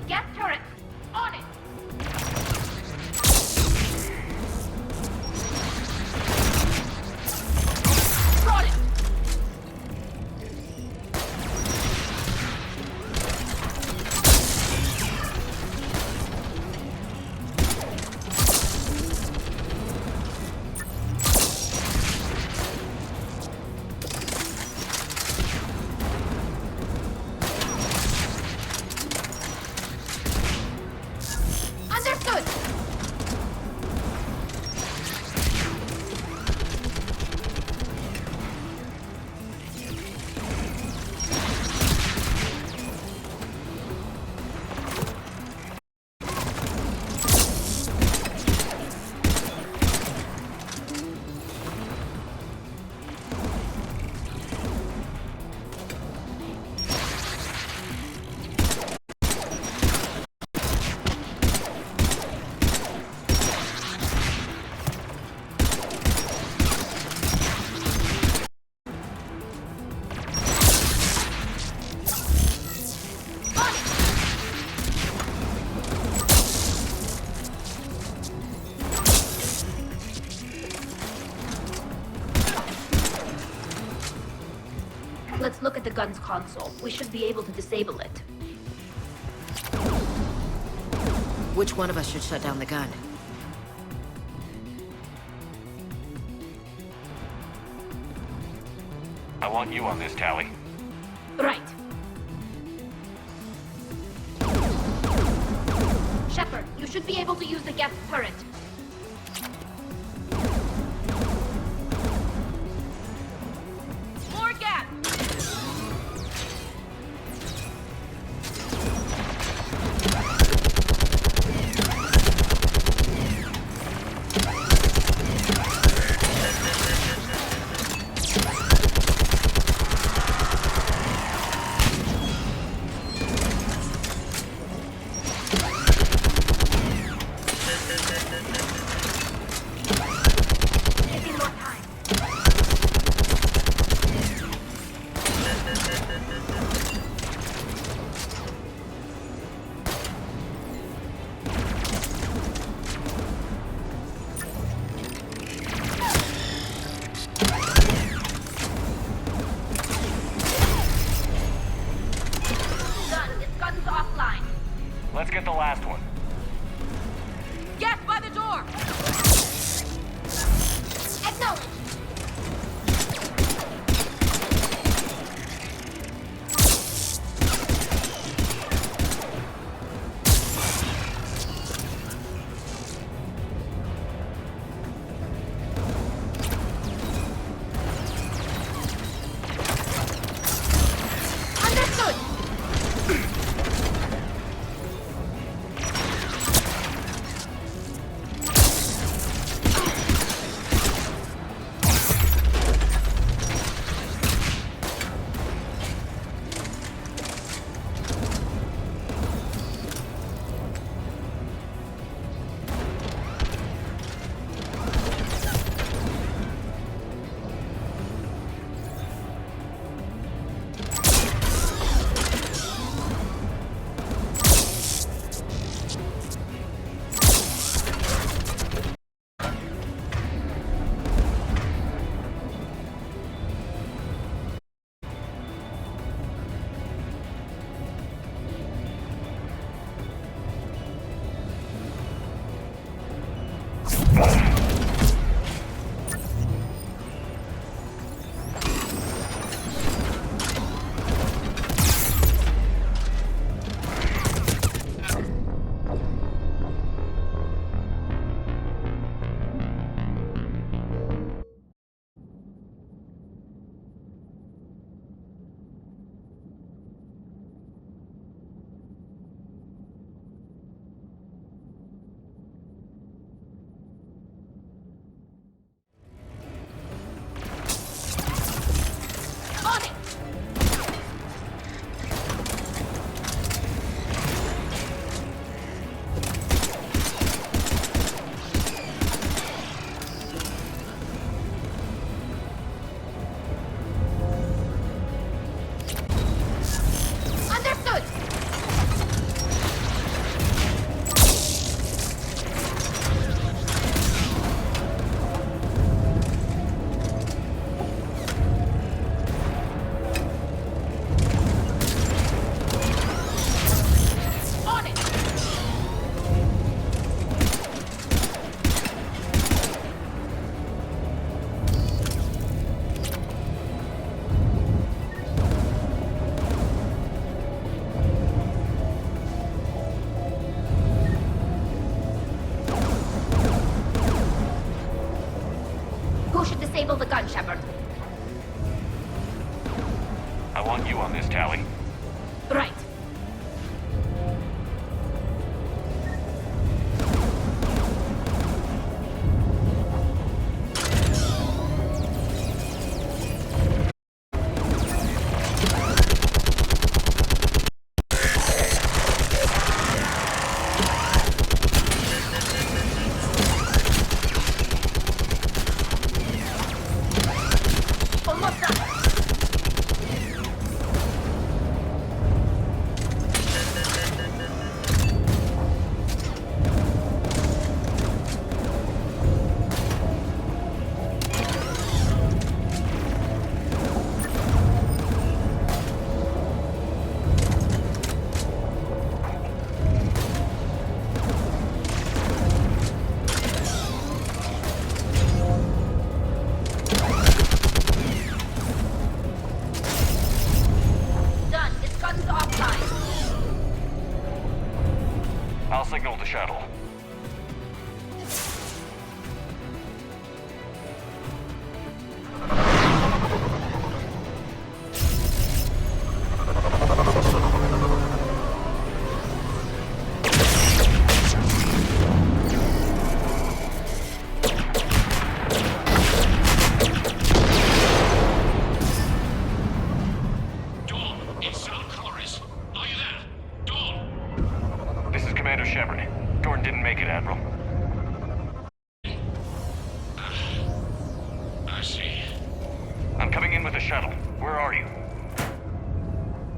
Gas turret! On it! Got it! Understood! Let's look at the gun's console. We should be able to disable it. Which one of us should shut down the gun? I want you on this, Tally. Right. Shepard, you should be able to use the gas turret. More gas! Taking more time. Done. This gun's offline. Let's get the last one. Gas by the door! Acknowledge. disable the gun, Shepard. I want you on this, Tally. Right. I'll signal the shuttle. Shepard. Gordon didn't make it, Admiral. I see. I'm coming in with the shuttle. Where are you?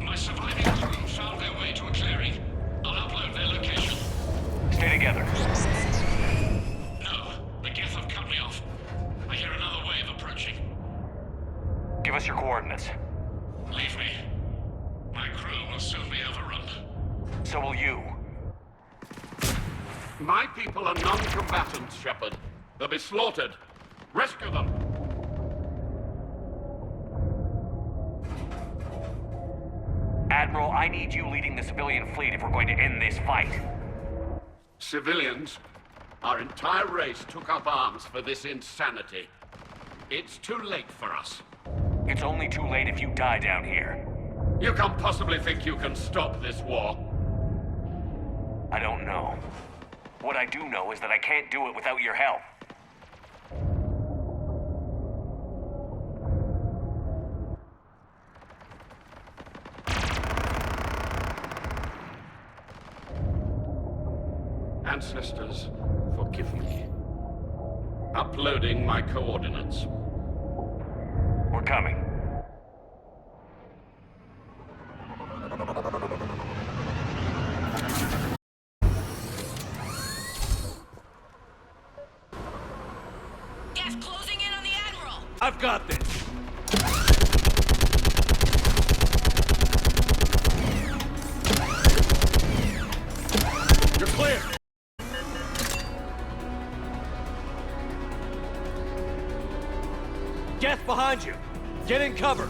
My surviving crew found their way to a clearing. I'll upload their location. Stay together. No, the Geth have cut me off. I hear another wave approaching. Give us your coordinates. Leave me. My crew will soon be overrun. So will you. My people are non-combatants, Shepard. They'll be slaughtered. Rescue them! Admiral, I need you leading the civilian fleet if we're going to end this fight. Civilians, our entire race took up arms for this insanity. It's too late for us. It's only too late if you die down here. You can't possibly think you can stop this war. I don't know. What I do know is that I can't do it without your help. Ancestors, forgive me. Uploading my coordinates. We're coming. Geth closing in on the Admiral! I've got this! You're clear! Geth behind you! Get in cover!